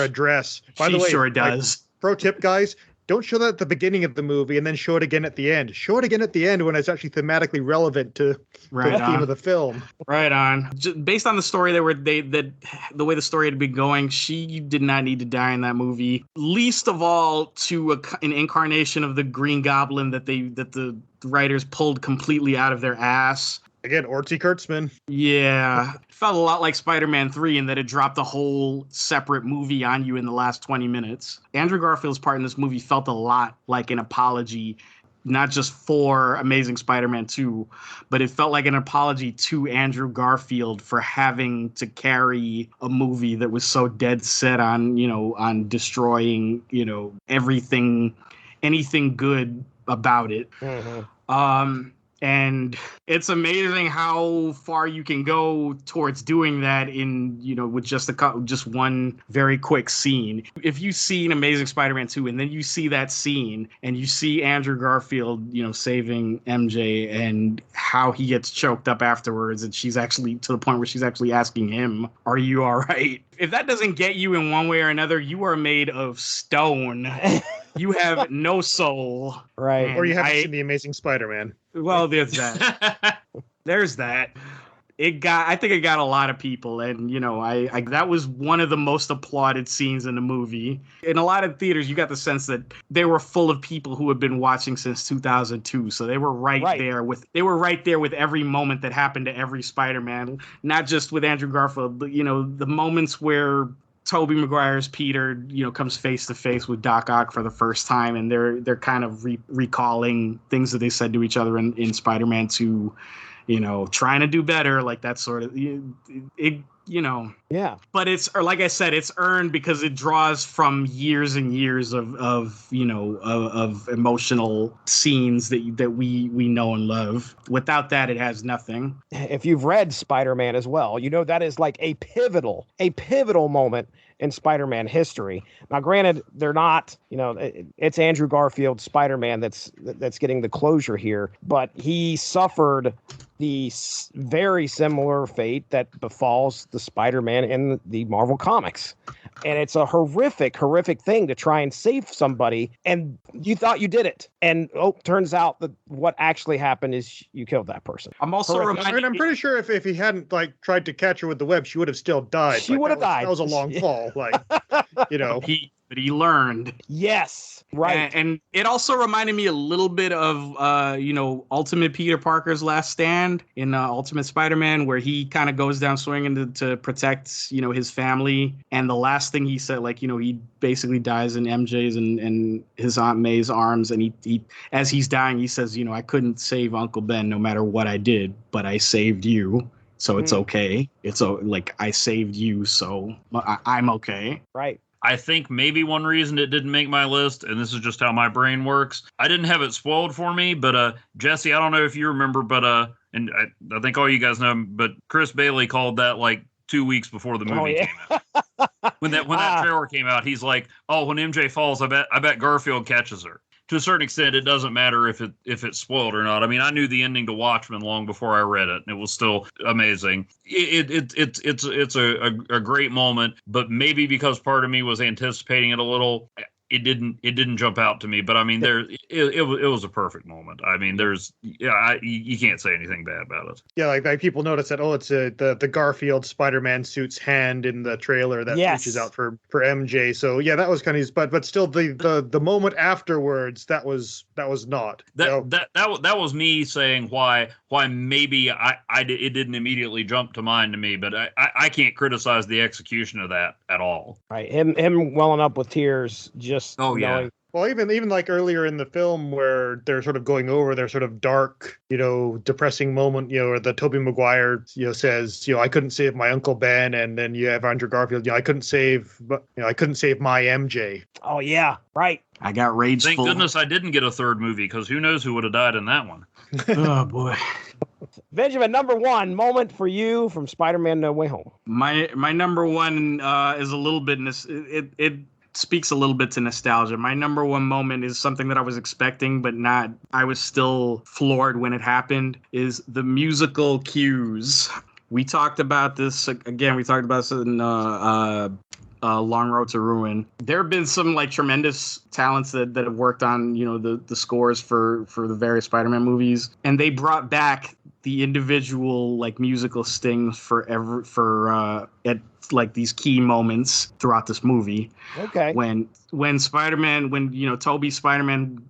address. By the way, sure does. Pro tip, guys. Don't show that at the beginning of the movie and then show it again at the end. Show it again at the end when it's actually thematically relevant to the theme of the film. Right on. Just based on the story the way the story had been going, she did not need to die in that movie. Least of all to an incarnation of the Green Goblin that the writers pulled completely out of their ass. Again, Orty Kurtzman. Yeah. It felt a lot like Spider-Man 3 in that it dropped a whole separate movie on you in the last 20 minutes. Andrew Garfield's part in this movie felt a lot like an apology, not just for Amazing Spider-Man 2, but it felt like an apology to Andrew Garfield for having to carry a movie that was so dead set on, on destroying, everything anything good about it. And it's amazing how far you can go towards doing that in, with just one very quick scene. If you see an Amazing Spider-Man 2 and then you see that scene and you see Andrew Garfield, saving MJ and how he gets choked up afterwards, and she's actually to the point where she's actually asking him, "Are you all right?" If that doesn't get you in one way or another, you are made of stone. You have no soul. Right. Or you haven't seen The Amazing Spider-Man. Well, there's that. There's that. I think it got a lot of people, and I that was one of the most applauded scenes in the movie. In a lot of theaters, you got the sense that they were full of people who had been watching since 2002, so they were right there with every moment that happened to every Spider-Man, not just with Andrew Garfield, but the moments where Tobey Maguire's Peter, comes face to face with Doc Ock for the first time, and they're kind of recalling things that they said to each other in Spider-Man 2, trying to do better, like that sort of it. Yeah. But like I said, it's earned because it draws from years and years of emotional scenes that we know and love. Without that, it has nothing. If you've read Spider-Man as well, that is like a pivotal moment in Spider-Man history. Now, granted, they're not, it's Andrew Garfield's Spider-Man that's getting the closure here, but he suffered the very similar fate that befalls the Spider-Man in the Marvel comics. And it's a horrific thing to try and save somebody, and you thought you did it. And turns out that what actually happened is you killed that person. I'm also reminded. I'm pretty sure if he hadn't tried to catch her with the web, she would have still died. She would have died. That was a long fall. But he learned. Yes. Right. And it also reminded me a little bit of, Ultimate Peter Parker's Last Stand in Ultimate Spider-Man, where he kind of goes down swinging to protect, his family. And the last thing he said, he basically dies in MJ's and his Aunt May's arms. And he as he's dying, he says, I couldn't save Uncle Ben no matter what I did, but I saved you. So it's okay. It's I saved you, so I'm okay. Right. I think maybe one reason it didn't make my list, and this is just how my brain works, I didn't have it spoiled for me, but Jesse, I don't know if you remember, but and I think all you guys know, but Chris Bailey called that 2 weeks before the movie came out. When that trailer came out, he's like, "Oh, when MJ falls, I bet Garfield catches her." To a certain extent, it doesn't matter if it's spoiled or not. I mean, I knew the ending to Watchmen long before I read it, and it was still amazing. It's a great moment, but maybe because part of me was anticipating it a little, it didn't jump out to me. But I mean, it was a perfect moment. I mean, you can't say anything bad about it. Yeah, like people notice that it's the Garfield Spider-Man suit's hand in the trailer that reaches out for MJ. So yeah, that was kind of, but still the moment afterwards, that was not. That was me saying why maybe it didn't immediately jump to mind to me, but I can't criticize the execution of that at all. Right, him welling up with tears just. Yeah. Well, even earlier in the film where they're sort of going over their sort of dark, depressing moment, where the Tobey Maguire, says, I couldn't save my Uncle Ben, and then you have Andrew Garfield, I couldn't save my MJ. Oh yeah, right. I got rageful. Thank goodness I didn't get a third movie, because who knows who would have died in that one. Oh boy. Benjamin, number one moment for you from Spider-Man No Way Home. My number one is a little bit it speaks a little bit to nostalgia. My number one moment is something that I was expecting, but not. I was still floored when it happened. Is the musical cues. We talked about this again. We talked about this in Long Road to Ruin. There have been some tremendous talents that have worked on the scores for the various Spider-Man movies, and they brought back the individual musical stings at these key moments throughout this movie. Okay. When Spider-Man, Tobey Spider-Man,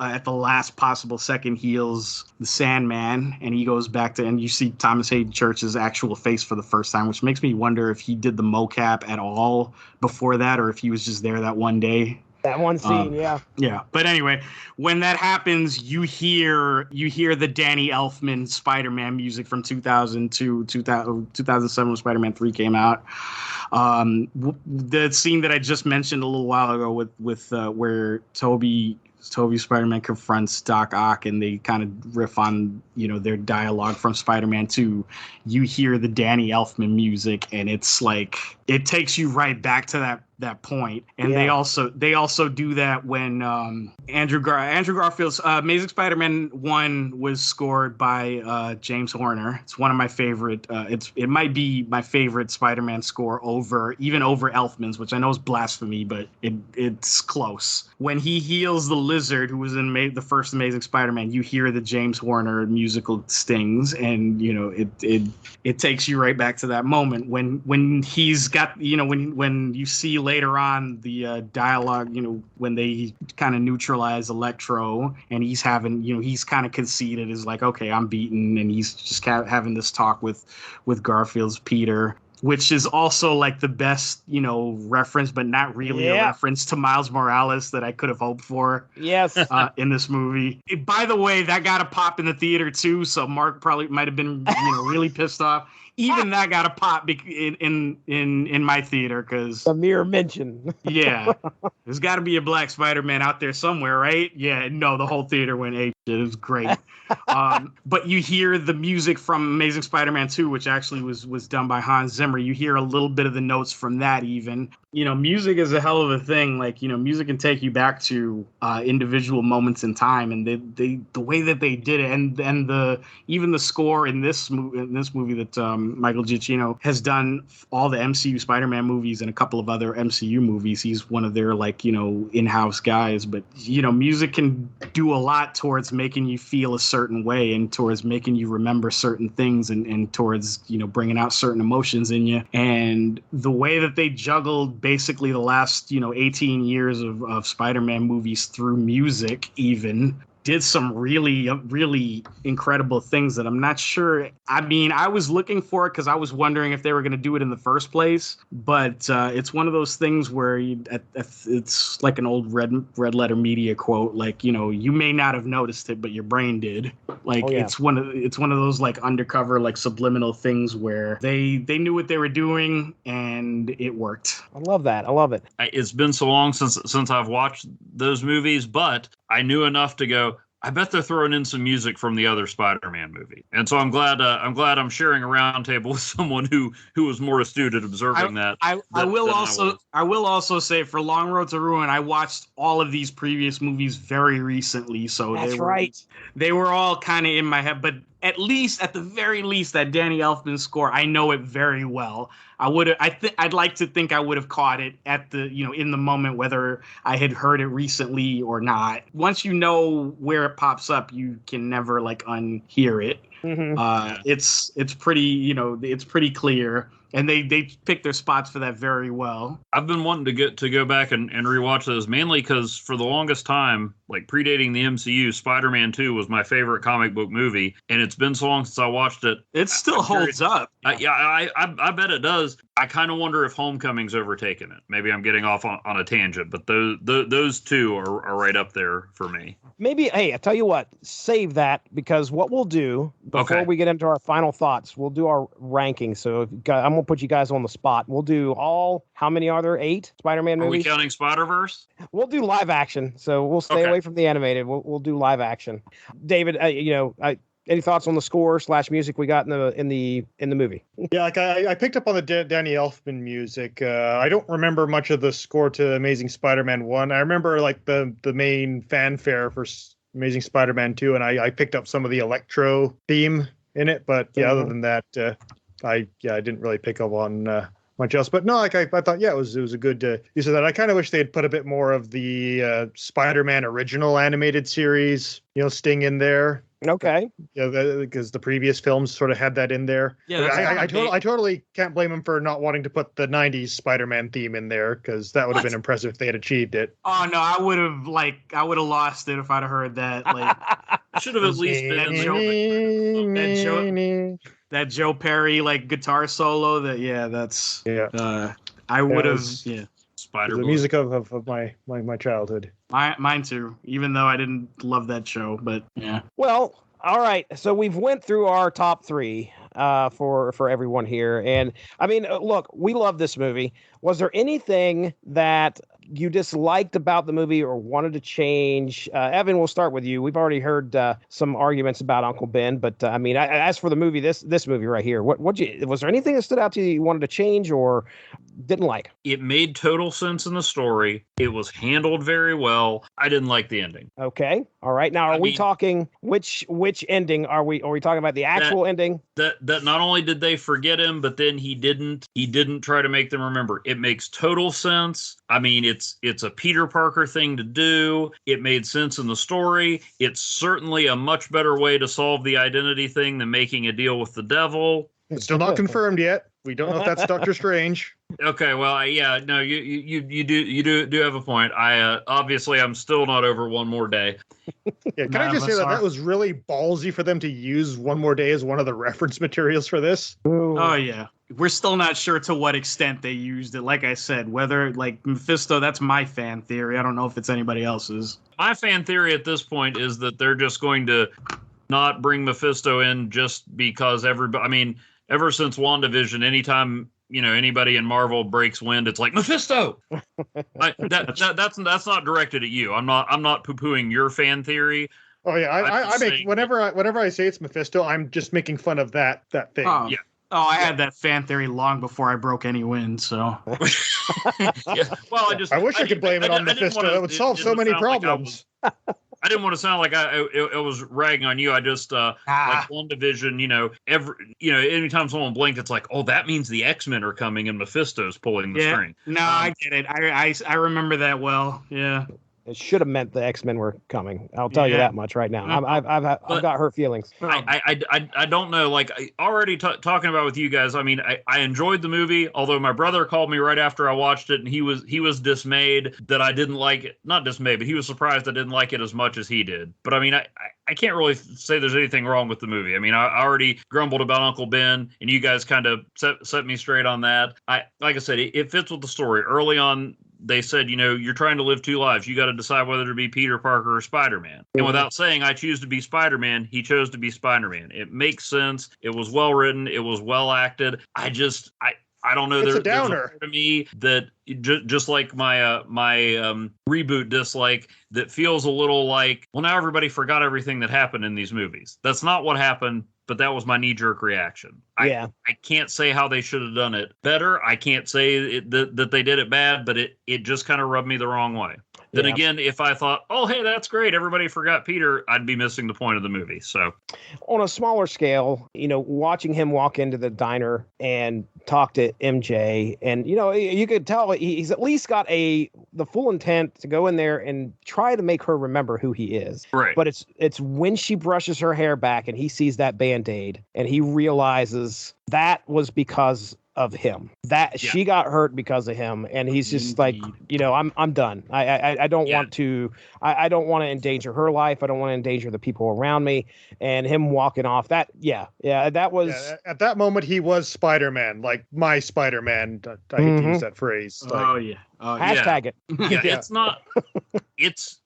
at the last possible second heals the Sandman, and he goes back and you see Thomas Hayden Church's actual face for the first time, which makes me wonder if he did the mocap at all before that, or if he was just there that one day. That one scene, yeah. Yeah. But anyway, when that happens, you hear the Danny Elfman Spider-Man music from 2002, 2007 when Spider-Man 3 came out. The scene that I just mentioned a little while ago with where Tobey Tobey Spider-Man confronts Doc Ock, and they kind of riff on, their dialogue from Spider-Man 2. You hear the Danny Elfman music, and it's like it takes you right back to that point. And they also do that when Andrew Garfield's Amazing Spider-Man 1 was scored by James Horner. It's one of my favorite. It might be my favorite Spider-Man score over Elfman's, which I know is blasphemy, but it's close. When he heals the Lizard, who was in the first Amazing Spider-Man, you hear the James Horner musical stings, and it takes you right back to that moment when he's got when you see later on the dialogue, when they kind of neutralize Electro, and he's having, he's kind of conceited, is like, okay, I'm beaten, and he's just having this talk with Garfield's Peter, which is also like the best, reference, but not really a reference to Miles Morales that I could have hoped for. Yes. In this movie. By the way, that got a pop in the theater too, so Mark probably might have been, really pissed off. Even that got a pop in my theater because a mere mention. Yeah, there's got to be a Black Spider-Man out there somewhere, right? Yeah, no, the whole theater went ape shit. It was great. But you hear the music from Amazing Spider-Man 2, which actually was done by Hans Zimmer. You hear a little bit of the notes from that even. Music is a hell of a thing. Like, music can take you back to individual moments in time, and the way that they did it, and even the score in this movie that Michael Giacchino has done all the MCU Spider-Man movies and a couple of other MCU movies. He's one of their in-house guys, but music can do a lot towards making you feel a certain way and towards making you remember certain things and towards bringing out certain emotions in you. And the way that they juggled basically the last 18 years of Spider-Man movies through music even did some really, really incredible things that I'm not sure. I mean, I was looking for it because I was wondering if they were going to do it in the first place. But it's one of those things where it's like an old red letter media quote. Like, you may not have noticed it, but your brain did. Like, it's one of those like undercover, like subliminal things where they knew what they were doing and it worked. I love that. I love it. It's been so long since I've watched those movies, but I knew enough to go, I bet they're throwing in some music from the other Spider-Man movie. And so I'm glad I'm sharing a roundtable with someone who was more astute at observing that. I will also say, for Long Road to Ruin, I watched all of these previous movies very recently, so they were all kind of in my head, but at the very least, that Danny Elfman score, I know it very well. I'd like to think I would have caught it at the, in the moment, whether I had heard it recently or not. Once you know where it pops up, you can never unhear it. Mm-hmm. It's pretty, it's pretty clear. And they picked their spots for that very well. I've been wanting to go back and rewatch those, mainly because for the longest time, like predating the MCU, Spider-Man 2 was my favorite comic book movie, and it's been so long since I watched it. It still holds up. I bet it does. I kind of wonder if Homecoming's overtaken it. Maybe I'm getting off on a tangent, but those two are right up there for me. Maybe, hey, I tell you what, save that, because what we'll do before we get into our final thoughts, we'll do our ranking. So I'm going to put you guys on the spot. We'll do how many are there? 8 Spider-Man movies? Are we counting Spider-Verse? We'll do live action. So we'll stay away from the animated. We'll do live action. David, any thoughts on the score / music we got in the movie? Yeah, like I picked up on the Danny Elfman music. I don't remember much of the score to Amazing Spider-Man 1. I remember the main fanfare for Amazing Spider-Man 2, and I picked up some of the electro theme in it. But other than that, I didn't really pick up on much else. But no, I thought, it was a good use of that. I kind of wish they had put a bit more of the Spider-Man original animated series, Sting in there. Okay. Yeah, because the previous films sort of had that in there. Yeah, I totally can't blame them for not wanting to put the 90s Spider-Man theme in there, because that would have been impressive if they had achieved it. Oh no, I would have lost it if I'd have heard that. Should have at least been that Joe Perry guitar solo. I would have Spider. The music of my childhood. Mine too, even though I didn't love that show, but yeah. Well, all right. So we've went through our top 3 for everyone here. And I mean, look, we love this movie. Was there anything that you disliked about the movie or wanted to change. Evan, we'll start with you. We've already heard some arguments about Uncle Ben, but I mean, as for the movie, this movie right here, was there anything that stood out to you wanted to change or didn't like? It made total sense in the story. It was handled very well. I didn't like the ending. Okay. All right. Now, are we talking which ending are we talking about the actual ending? That not only did they forget him, but then he didn't try to make them remember. It makes total sense. I mean, it's a Peter Parker thing to do. It made sense in the story. It's certainly a much better way to solve the identity thing than making a deal with the devil. It's still not confirmed yet. We don't know if that's Doctor Strange. Okay, well, yeah, no, you do have a point. Obviously I'm still not over one more day. Yeah, can I just say that was really ballsy for them to use One More Day as one of the reference materials for this? Oh yeah, we're still not sure to what extent they used it. Like I said, whether like Mephisto, that's my fan theory. I don't know if it's anybody else's. My fan theory at this point is that they're just going to not bring Mephisto in just because everybody. I mean, ever since WandaVision, anytime anybody in Marvel breaks wind, it's like Mephisto. That's not directed at you. I'm not poo-pooing your fan theory. Oh yeah, I make whenever I say it's Mephisto, I'm just making fun of that thing. Oh. Yeah. Oh, I had that fan theory long before I broke any wind, so. Yeah. Well, I wish I could blame it on Mephisto. That would solve so many problems. I didn't want to sound like I was ragging on you. I just like WandaVision, anytime someone blinked, it's like, oh, that means the X-Men are coming and Mephisto's pulling the string. No, I get it. I remember that well. Yeah. It should have meant the X-Men were coming. I'll tell you that much right now. I've got hurt feelings. I don't know. Like already talking about with you guys. I mean, I enjoyed the movie. Although my brother called me right after I watched it, and he was dismayed that I didn't like it. Not dismayed, but he was surprised I didn't like it as much as he did. But I mean, I can't really say there's anything wrong with the movie. I mean, I already grumbled about Uncle Ben, and you guys kind of set me straight on that. Like I said, it fits with the story. Early on, they said, you're trying to live two lives. You got to decide whether to be Peter Parker or Spider-Man. And without saying, I choose to be Spider-Man, he chose to be Spider-Man. It makes sense. It was well written. It was well acted. I don't know. It's a downer to me that just like my reboot dislike that feels a little like, well, now everybody forgot everything that happened in these movies. That's not what happened. But that was my knee-jerk reaction. I can't say how they should have done it better. I can't say that they did it bad, but it just kind of rubbed me the wrong way. Then again, if I thought, oh, hey, that's great, everybody forgot Peter, I'd be missing the point of the movie. So, on a smaller scale, watching him walk into the diner and talk to MJ, and you could tell he's at least got the full intent to go in there and try to make her remember who he is. Right. But it's when she brushes her hair back and he sees that Band-Aid and he realizes that was because of him, she got hurt because of him, and he's just like, I'm done. I don't want to. I don't want to endanger her life. I don't want to endanger the people around me. And him walking off. That was at that moment he was Spider-Man, like my Spider-Man. I hate to use that phrase. Hashtag it. Yeah, it's not. It's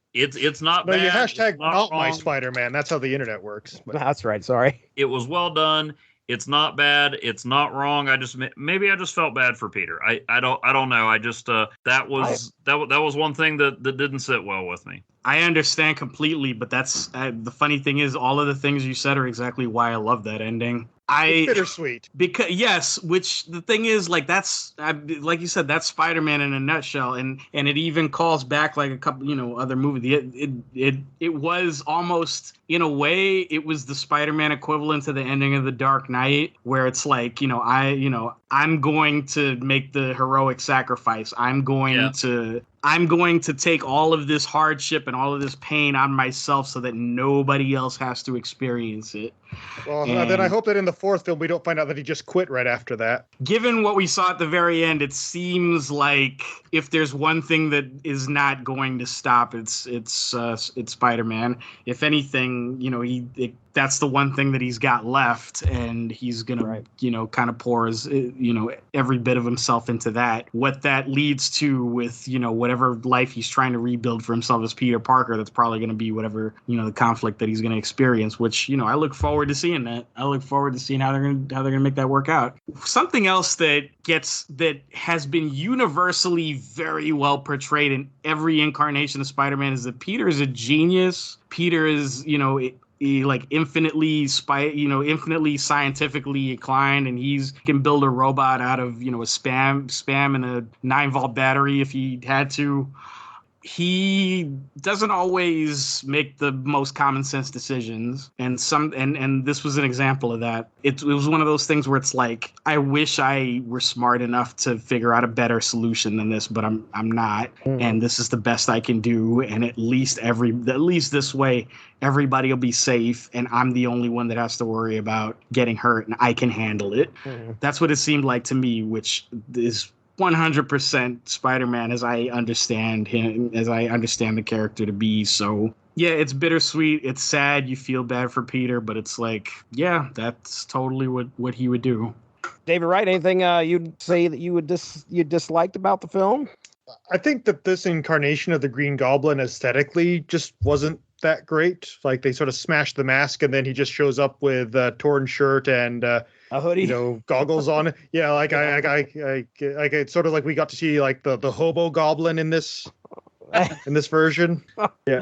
not no, bad. You hashtag not my Spider-Man. That's how the internet works. But. That's right. Sorry. It was well done. It's not bad. It's not wrong. I just felt bad for Peter. I don't know. I just that was one thing that didn't sit well with me. I understand completely, but that's the funny thing is all of the things you said are exactly why I love that ending. It's bittersweet. Because which the thing is, like that's like you said, that's Spider-Man in a nutshell, and it even calls back like a couple other movies. It was almost in a way it was the Spider-Man equivalent to the ending of The Dark Knight, where it's like I'm going to make the heroic sacrifice. I'm going to take all of this hardship and all of this pain on myself so that nobody else has to experience it. Well, then I hope that in the fourth film we don't find out that he just quit right after that. Given what we saw at the very end, it seems like if there's one thing that is not going to stop, it's Spider-Man. If anything, that's the one thing that he's got left, and he's gonna, kind of pour his, every bit of himself into that. What that leads to with, whatever life he's trying to rebuild for himself as Peter Parker, that's probably gonna be whatever, the conflict that he's gonna experience. Which, I look forward to seeing that. I look forward to seeing how they're gonna make that work out. Something else that has been universally very well portrayed in every incarnation of Spider-Man is that Peter is a genius. Peter is, infinitely scientifically inclined, and he can build a robot out of, a spam and a 9-volt battery if he had to. He doesn't always make the most common sense decisions, and this was an example of that. It was one of those things where it's like, I wish I were smart enough to figure out a better solution than this, but I'm not, and this is the best I can do, and at least this way everybody will be safe, and I'm the only one that has to worry about getting hurt, and I can handle it. That's what it seemed like to me, which is 100% Spider-Man as I understand him, as I understand the character to be. So yeah, it's bittersweet. It's sad. You feel bad for Peter, but it's like, yeah, that's totally what he would do. David Wright, anything you'd say that you disliked about the film? I think that this incarnation of the Green Goblin aesthetically just wasn't that great. Like, they sort of smashed the mask, and then he just shows up with a torn shirt and a hoodie, goggles on. Yeah, like I it's sort of like we got to see like the hobo goblin in this version. Yeah,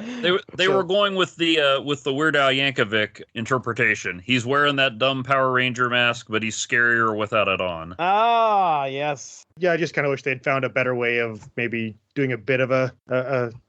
they were going with the Weird Al Yankovic interpretation. He's wearing that dumb Power Ranger mask, but he's scarier without it on. Ah, yes. Yeah, I just kind of wish they'd found a better way of maybe doing a bit of an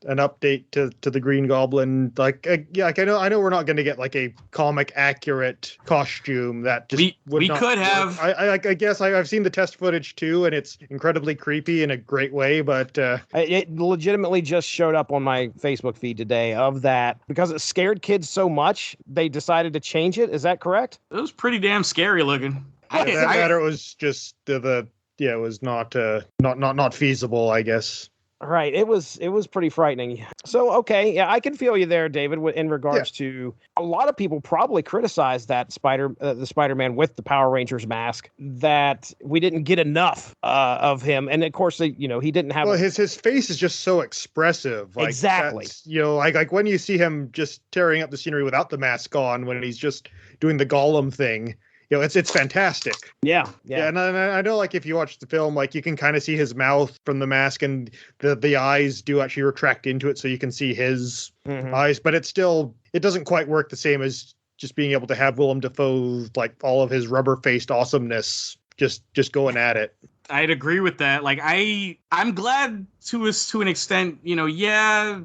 update to the Green Goblin. Like, I know we're not going to get like a comic accurate costume that just we could have. I guess I've seen the test footage too, and it's incredibly creepy in a great way. But it legitimately just showed up on my Facebook feed today of that because it scared kids so much they decided to change it. Is that correct? It was pretty damn scary looking. It was just it was not feasible, I guess. Right. It was pretty frightening. So, okay. Yeah, I can feel you there, David, in regards to a lot of people probably criticized that the Spider-Man with the Power Rangers mask, that we didn't get enough of him. And of course, he didn't have. Well, his face is just so expressive. Like, exactly. Like when you see him just tearing up the scenery without the mask on, when he's just doing the Gollum thing. It's fantastic. Yeah. And I know, like, if you watch the film, like, you can kind of see his mouth from the mask, and the eyes do actually retract into it, so you can see his eyes. But it doesn't quite work the same as just being able to have Willem Dafoe, like, all of his rubber-faced awesomeness just going at it. I'd agree with that. Like, I'm glad to an extent. The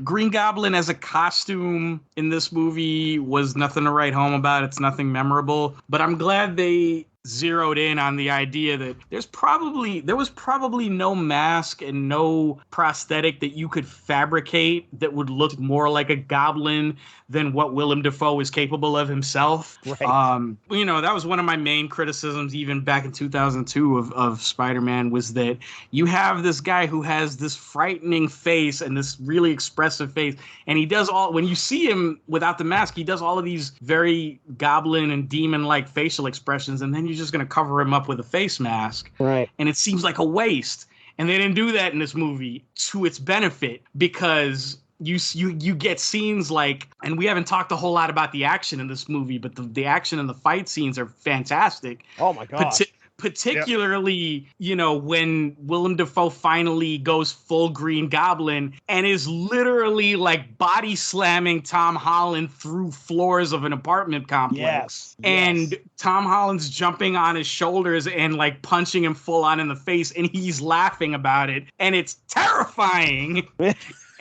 Green Goblin as a costume in this movie was nothing to write home about. It's nothing memorable. But I'm glad they zeroed in on the idea that there was probably no mask and no prosthetic that you could fabricate that would look more like a goblin than what Willem Dafoe is capable of himself. Right. That was one of my main criticisms even back in 2002 of Spider-Man, was that you have this guy who has this frightening face and this really expressive face, and he does when you see him without the mask, he does all of these very goblin and demon-like facial expressions, and then you're just going to cover him up with a face mask. Right. And it seems like a waste. And they didn't do that in this movie to its benefit, because you get scenes like, and we haven't talked a whole lot about the action in this movie, but the action and the fight scenes are fantastic. Oh my God. Particularly, when Willem Dafoe finally goes full Green Goblin and is literally like body slamming Tom Holland through floors of an apartment complex. Yes. And Tom Holland's jumping on his shoulders and like punching him full on in the face, and he's laughing about it. And it's terrifying.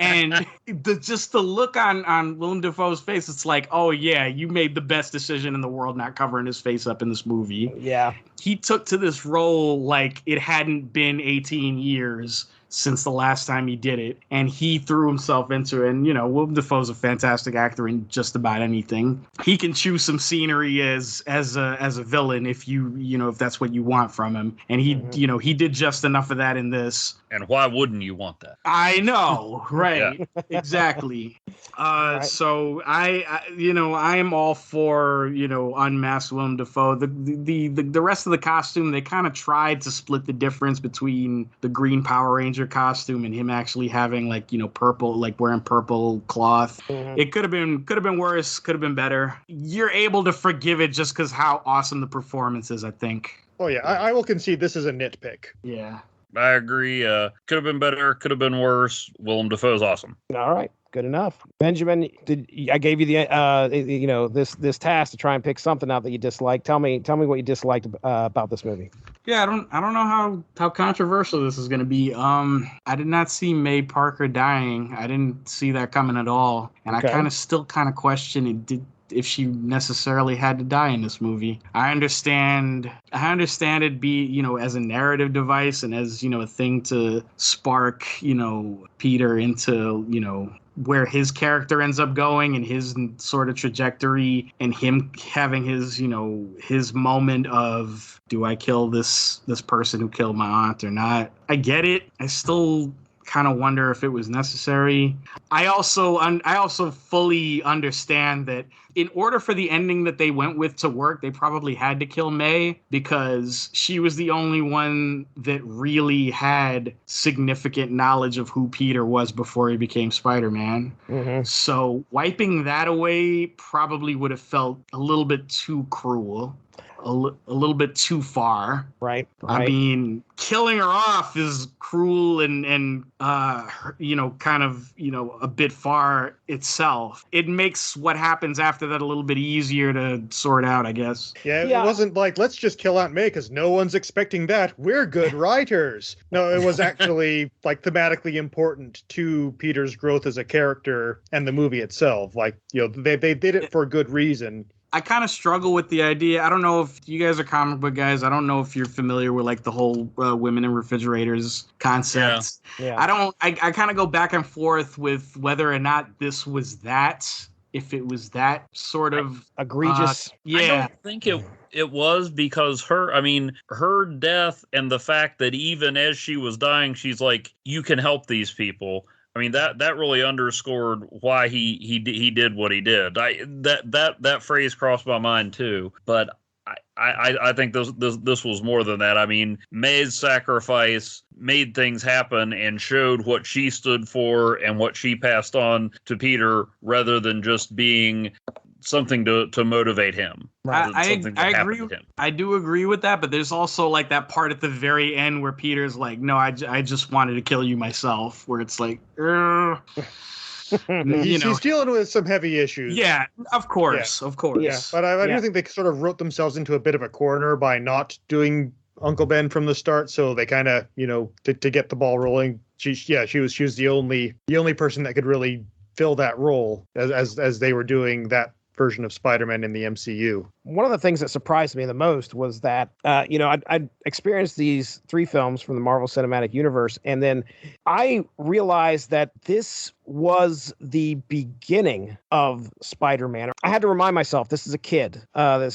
And the look on Willem Dafoe's face, it's like, oh yeah, you made the best decision in the world not covering his face up in this movie. Yeah. He took to this role like it hadn't been 18 years since the last time he did it, and he threw himself into it. And Willem Dafoe's a fantastic actor in just about anything. He can choose some scenery as a villain if if that's what you want from him, and he did just enough of that in this. And why wouldn't you want that? I know, right? Exactly. Right. So I am all for unmasked Willem Dafoe. The rest of the costume, they kind of tried to split the difference between the Green Power Ranger costume and him actually having purple, like wearing purple cloth. Mhm. It could have been worse, could have been better. You're able to forgive it just because how awesome the performance is, I think. Oh yeah, I will concede this is a nitpick. Yeah. I agree. Could have been better. Could have been worse. Willem Dafoe's awesome. All right. Good enough. Benjamin, I gave you the this task to try and pick something out that you disliked. Tell me what you disliked about this movie. Yeah, I don't know how controversial this is going to be. I did not see May Parker dying. I didn't see that coming at all, and Okay. I still question if she necessarily had to die in this movie. I understand it be, as a narrative device and as, a thing to spark, Peter into, where his character ends up going and his sort of trajectory and him having his, his moment of, do I kill this person who killed my aunt or not? I get it. I still kind of wonder if it was necessary. I also fully understand that in order for the ending that they went with to work, they probably had to kill May because she was the only one that really had significant knowledge of who Peter was before he became Spider-Man. Mm-hmm. So wiping that away probably would have felt a little bit too cruel. A little bit too far. Right. I mean, killing her off is cruel and kind of, a bit far itself. It makes what happens after that a little bit easier to sort out, I guess. Yeah, it wasn't like, let's just kill Aunt May because no one's expecting that. We're good writers. No, it was actually like thematically important to Peter's growth as a character and the movie itself. Like, they did it for good reason. I kind of struggle with the idea. I don't know if you guys are comic book guys. I don't know if you're familiar with like the whole women in refrigerators concept. Yeah. I kind of go back and forth with whether or not this was that, if it was that sort of egregious. I don't think it was because her death and the fact that even as she was dying, she's like, you can help these people. I mean, that really underscored why he did what he did. That phrase crossed my mind too, but I think this was more than that. I mean, May's sacrifice made things happen and showed what she stood for and what she passed on to Peter, rather than just being something to motivate him. I agree. I do agree with that, but there's also like that part at the very end where Peter's like, "No, I just wanted to kill you myself." Where it's like, He's dealing with some heavy issues. Yeah, of course. Yeah, but I do think they sort of wrote themselves into a bit of a corner by not doing Uncle Ben from the start. So they kind of, to get the ball rolling. She was the only person that could really fill that role as they were doing that version of Spider-Man in the MCU. One of the things that surprised me the most was that, I'd experienced these 3 films from the Marvel Cinematic Universe, and then I realized that this was the beginning of Spider-Man. I had to remind myself, this is a kid. Now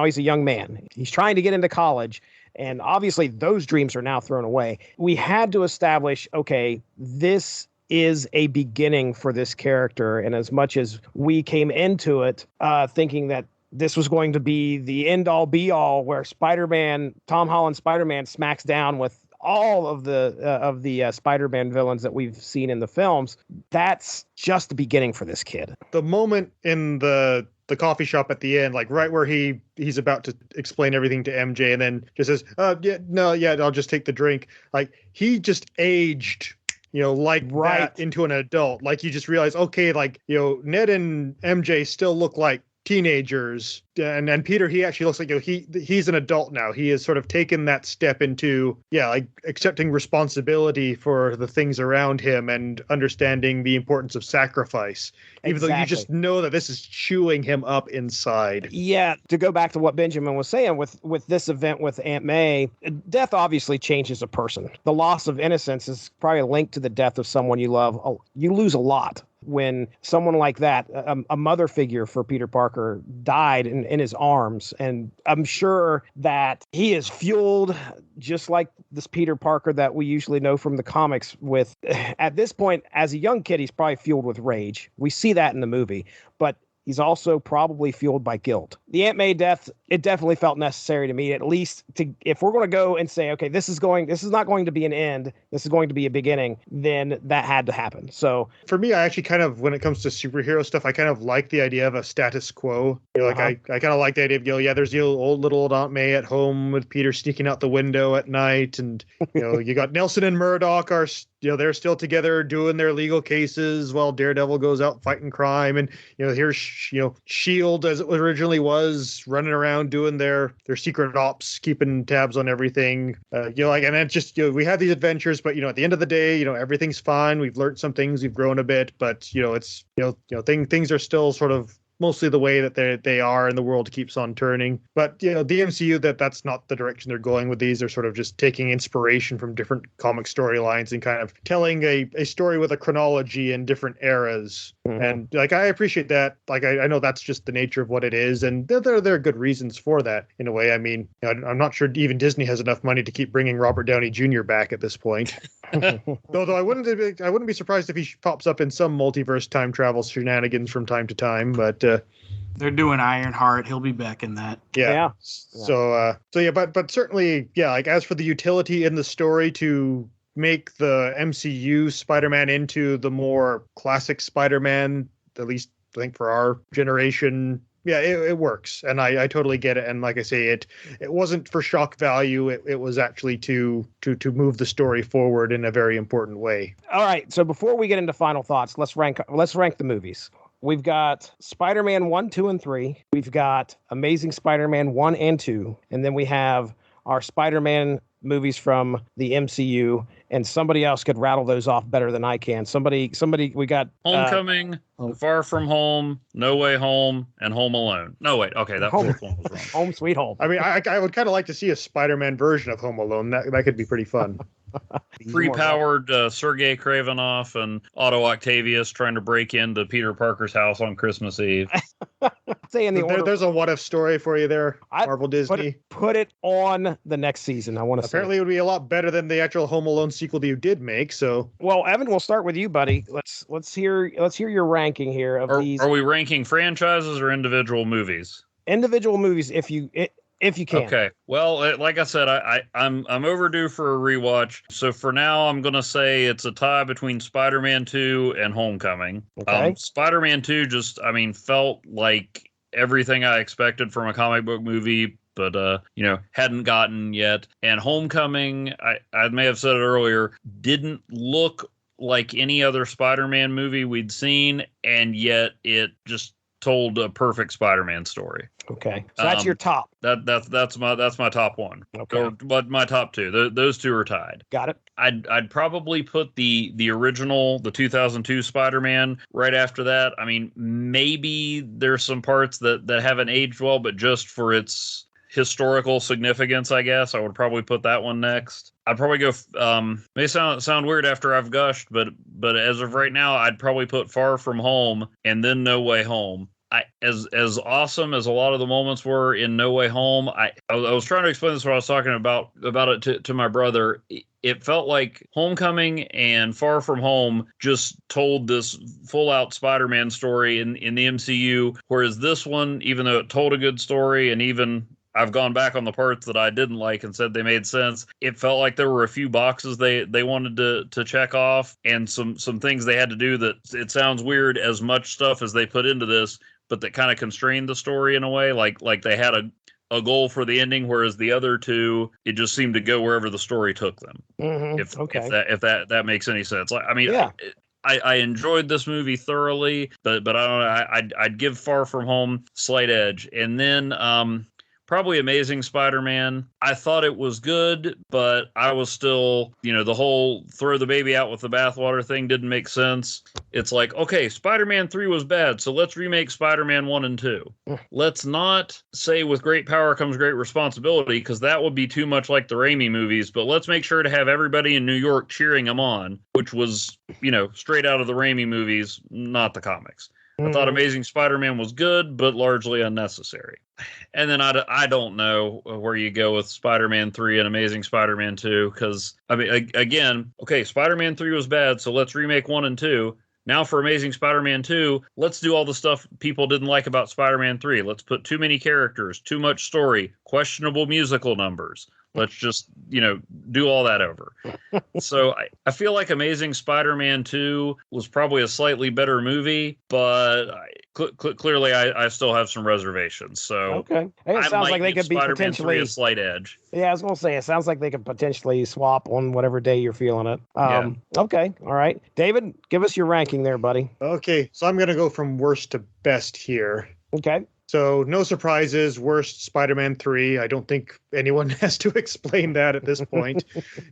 he's a young man. He's trying to get into college. And obviously those dreams are now thrown away. We had to establish, okay, this is a beginning for this character. And as much as we came into it thinking that this was going to be the end all be all, where Spider-Man, Tom Holland Spider-Man, smacks down with all of the Spider-Man villains that we've seen in the films, that's just the beginning for this kid. The moment in the coffee shop at the end, like right where he's about to explain everything to MJ and then just says, I'll just take the drink. Like, he just aged that into an adult. Like, you just realize, okay, like, Ned and MJ still look like teenagers, and Peter, he actually looks like he's an adult now. He has sort of taken that step into like accepting responsibility for the things around him and understanding the importance of sacrifice, even though you just know that this is chewing him up inside. Yeah, to go back to what Benjamin was saying with this event with Aunt May, death obviously changes a person. The loss of innocence is probably linked to the death of someone you love. You lose a lot when someone like that, a mother figure for Peter Parker, died in his arms. And I'm sure that he is fueled just like this Peter Parker that we usually know from the comics with, at this point, as a young kid, he's probably fueled with rage. We see that in the movie, but he's also probably fueled by guilt. The Aunt May death, it definitely felt necessary to me, at least if we're going to go and say, okay, this is not going to be an end, this is going to be a beginning, then that had to happen. So for me, I actually kind of, when it comes to superhero stuff, I kind of like the idea of a status quo. I kind of like the idea of, there's the old Aunt May at home with Peter sneaking out the window at night. And, you got Nelson and Murdoch are, they're still together doing their legal cases while Daredevil goes out fighting crime. And, here's, S.H.I.E.L.D. as it originally was, running around doing their secret ops, keeping tabs on everything. And then just, we have these adventures, but, at the end of the day, everything's fine. We've learned some things, we've grown a bit, but, it's, things are still sort of mostly the way that they are, and the world keeps on turning. But the MCU, that's not the direction they're going with these. They're sort of just taking inspiration from different comic storylines and kind of telling a story with a chronology in different eras. Mm-hmm. And I appreciate that. I know that's just the nature of what it is, and there are good reasons for that in a way. I mean, I'm not sure even Disney has enough money to keep bringing Robert Downey Jr. back at this point. Though I wouldn't be surprised if he pops up in some multiverse time travel shenanigans from time to time, but they're doing Ironheart. He'll be back in that. Yeah. But certainly, as for the utility in the story to make the MCU Spider-Man into the more classic Spider-Man, at least I think for our generation, it works, and I totally get it. And like I say, it wasn't for shock value. It was actually to move the story forward in a very important way. All right. So before we get into final thoughts, let's rank the movies. We've got Spider-Man 1, 2, and 3. We've got Amazing Spider-Man 1 and 2. And then we have our Spider-Man movies from the MCU. And somebody else could rattle those off better than I can. Somebody, we got... Homecoming, Far From Home, No Way Home, and Home Alone. No, wait. Okay, that fourth one was wrong. Home Sweet Home. I mean, I would kind of like to see a Spider-Man version of Home Alone. That could be pretty fun. Pre-powered Sergei Kravinoff and Otto Octavius trying to break into Peter Parker's house on Christmas Eve. There's a what-if story for you there, Marvel Disney. Put it on the next season. I want to say. Apparently, it would be a lot better than the actual Home Alone sequel that you did make. So, well, Evan, we'll start with you, buddy. Let's hear your ranking here of these. Are we ranking franchises or individual movies? Individual movies, if you can. Okay. Well, like I said, I'm overdue for a rewatch. So for now, I'm gonna say it's a tie between Spider-Man 2 and Homecoming. Okay. Spider-Man 2 felt like everything I expected from a comic book movie, but hadn't gotten yet. And Homecoming, I may have said it earlier, didn't look like any other Spider-Man movie we'd seen, and yet it just told a perfect Spider-Man story. Okay, so that's your top. That's my top one. Okay, but my top two. Those two are tied. Got it. I'd probably put the original, the 2002 Spider-Man right after that. I mean, maybe there's some parts that haven't aged well, but just for its historical significance, I guess I would probably put that one next. I'd probably go. May sound weird after I've gushed, but as of right now, I'd probably put Far From Home and then No Way Home. As awesome as a lot of the moments were in No Way Home, I was trying to explain this when I was talking about it to my brother. It felt like Homecoming and Far From Home just told this full-out Spider-Man story in the MCU, whereas this one, even though it told a good story, and even I've gone back on the parts that I didn't like and said they made sense, it felt like there were a few boxes they wanted to check off, and some things they had to do that, it sounds weird, as much stuff as they put into this, but that kind of constrained the story in a way, like they had a goal for the ending, whereas the other two, it just seemed to go wherever the story took them. Mm-hmm. If that makes any sense. I mean, yeah. I enjoyed this movie thoroughly, but I don't know. I'd give Far From Home slight edge, and then probably Amazing Spider-Man. I thought it was good, but I was still, the whole throw the baby out with the bathwater thing didn't make sense. It's like, okay, Spider-Man 3 was bad, so let's remake Spider-Man 1 and 2. Let's not say with great power comes great responsibility, because that would be too much like the Raimi movies, but let's make sure to have everybody in New York cheering him on, which was, straight out of the Raimi movies, not the comics. I thought Amazing Spider-Man was good, but largely unnecessary. And then I don't know where you go with Spider-Man 3 and Amazing Spider-Man 2, because, again, okay, Spider-Man 3 was bad, so let's remake 1 and 2. Now for Amazing Spider-Man 2, let's do all the stuff people didn't like about Spider-Man 3. Let's put too many characters, too much story, questionable musical numbers. Let's just, do all that over. So I feel like Amazing Spider-Man 2 was probably a slightly better movie, but clearly I still have some reservations. So okay, it sounds like they could be Spider-Man potentially 3 a slight edge. Yeah, I was gonna say it sounds like they could potentially swap on whatever day you're feeling it. Okay, all right, David, give us your ranking there, buddy. Okay, so I'm gonna go from worst to best here. Okay. So no surprises, worst Spider-Man 3. I don't think anyone has to explain that at this point.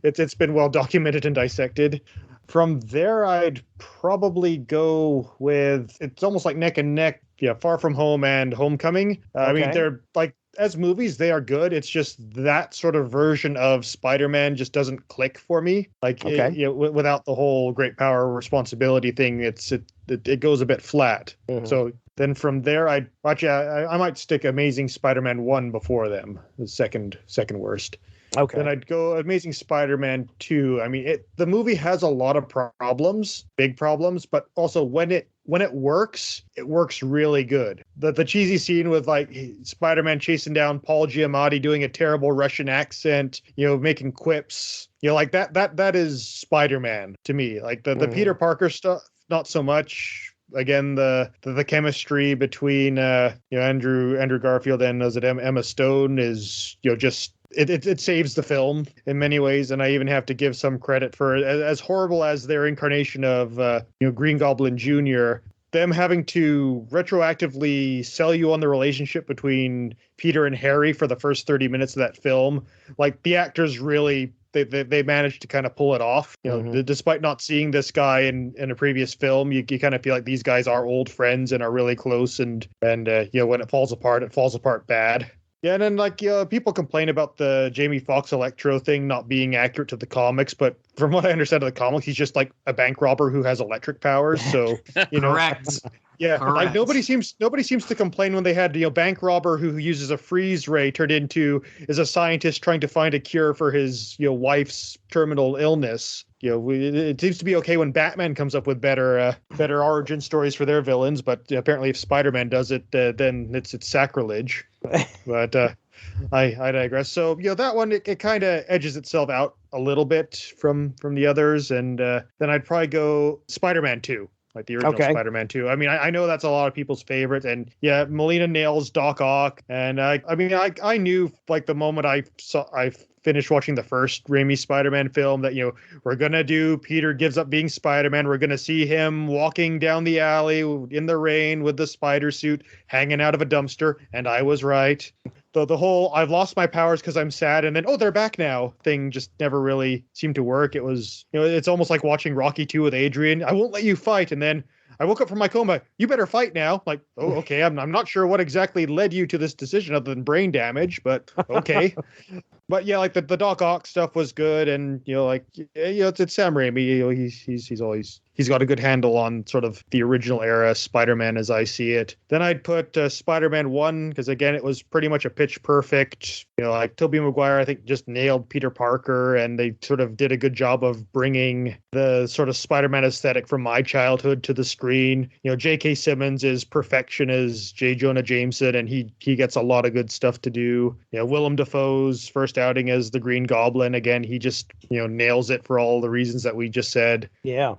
It's been well documented and dissected. From there, I'd probably go with, it's almost like neck and neck, Far From Home and Homecoming. I mean, they're like, as movies, they are good. It's just that sort of version of Spider-Man just doesn't click for me. Like, without the whole great power responsibility thing, it goes a bit flat. Mm-hmm. So then from there, I might stick Amazing Spider-Man 1 before them, the second worst. Okay. Then I'd go Amazing Spider-Man 2. I mean, the movie has a lot of problems, big problems, but also when it works, it works really good. The cheesy scene with like Spider-Man chasing down Paul Giamatti doing a terrible Russian accent, making quips, like that is Spider-Man to me. Like the Peter Parker stuff, not so much. Again, the chemistry between Andrew Garfield and Emma Stone is just it saves the film in many ways, and I even have to give some credit for as horrible as their incarnation of Green Goblin Jr., them having to retroactively sell you on the relationship between Peter and Harry for the first 30 minutes of that film. Like, the actors really they managed to kind of pull it off. Despite not seeing this guy in a previous film, you kind of feel like these guys are old friends and are really close, and when it falls apart bad. Yeah, and then people complain about the Jamie Foxx Electro thing not being accurate to the comics, but from what I understand of the comics, he's just like a bank robber who has electric powers. So Correct. Yeah, correct. Like nobody seems to complain when they had bank robber who uses a freeze ray turned into is a scientist trying to find a cure for his wife's terminal illness. It seems to be okay when Batman comes up with better origin stories for their villains, but apparently if Spider-Man does it, then it's sacrilege. But I digress. So that one it kind of edges itself out a little bit from the others, and then I'd probably go Spider-Man 2. Like the original Spider-Man 2. I mean, I know that's a lot of people's favorite, and Molina nails Doc Ock, and I knew like the moment I finished watching the first Raimi Spider-Man film that we're gonna do Peter gives up being Spider-Man. We're gonna see him walking down the alley in the rain with the spider suit hanging out of a dumpster, and I was right. The whole I've lost my powers because I'm sad, and then they're back now thing just never really seemed to work. It was it's almost like watching Rocky 2 with Adrian. I won't let you fight, and then I woke up from my coma. You better fight now. Like, oh, okay. I'm not sure what exactly led you to this decision other than brain damage, but okay. But like the Doc Ock stuff was good, and it's Sam Raimi. He's got a good handle on sort of the original era Spider-Man as I see it. Then I'd put Spider-Man 1 because again it was pretty much a pitch perfect. Like Tobey Maguire I think just nailed Peter Parker, and they sort of did a good job of bringing the sort of Spider-Man aesthetic from my childhood to the screen. J.K. Simmons is perfection as J. Jonah Jameson, and he gets a lot of good stuff to do. Willem Dafoe's first outing as the Green Goblin, again he just nails it for all the reasons that we just said. Yeah.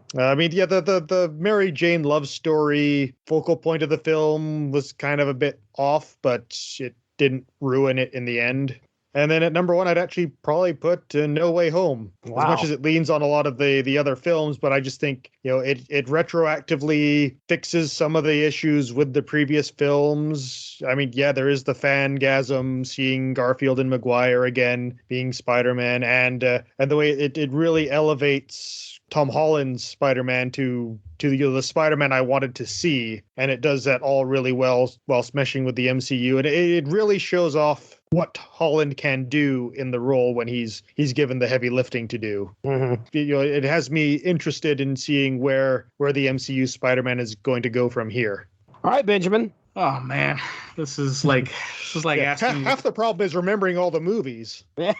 The Mary Jane love story focal point of the film was kind of a bit off, but it didn't ruin it in the end. And then at number one, I'd actually probably put No Way Home. Wow. As much as it leans on a lot of the other films, but I just think, it retroactively fixes some of the issues with the previous films. I mean, yeah, there is the fangasm seeing Garfield and Maguire again being Spider-Man, and the way it really elevates Tom Holland's Spider-Man to the Spider-Man I wanted to see, and it does that all really well while meshing with the MCU, and it really shows off what Holland can do in the role when he's given the heavy lifting to do. Mm-hmm. It has me interested in seeing where the MCU Spider-Man is going to go from here. All right, Benjamin. Oh man, this is like asking. Half the problem is remembering all the movies. Yeah.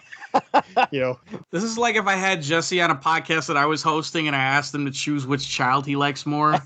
This is like if I had Jesse on a podcast that I was hosting and I asked him to choose which child he likes more.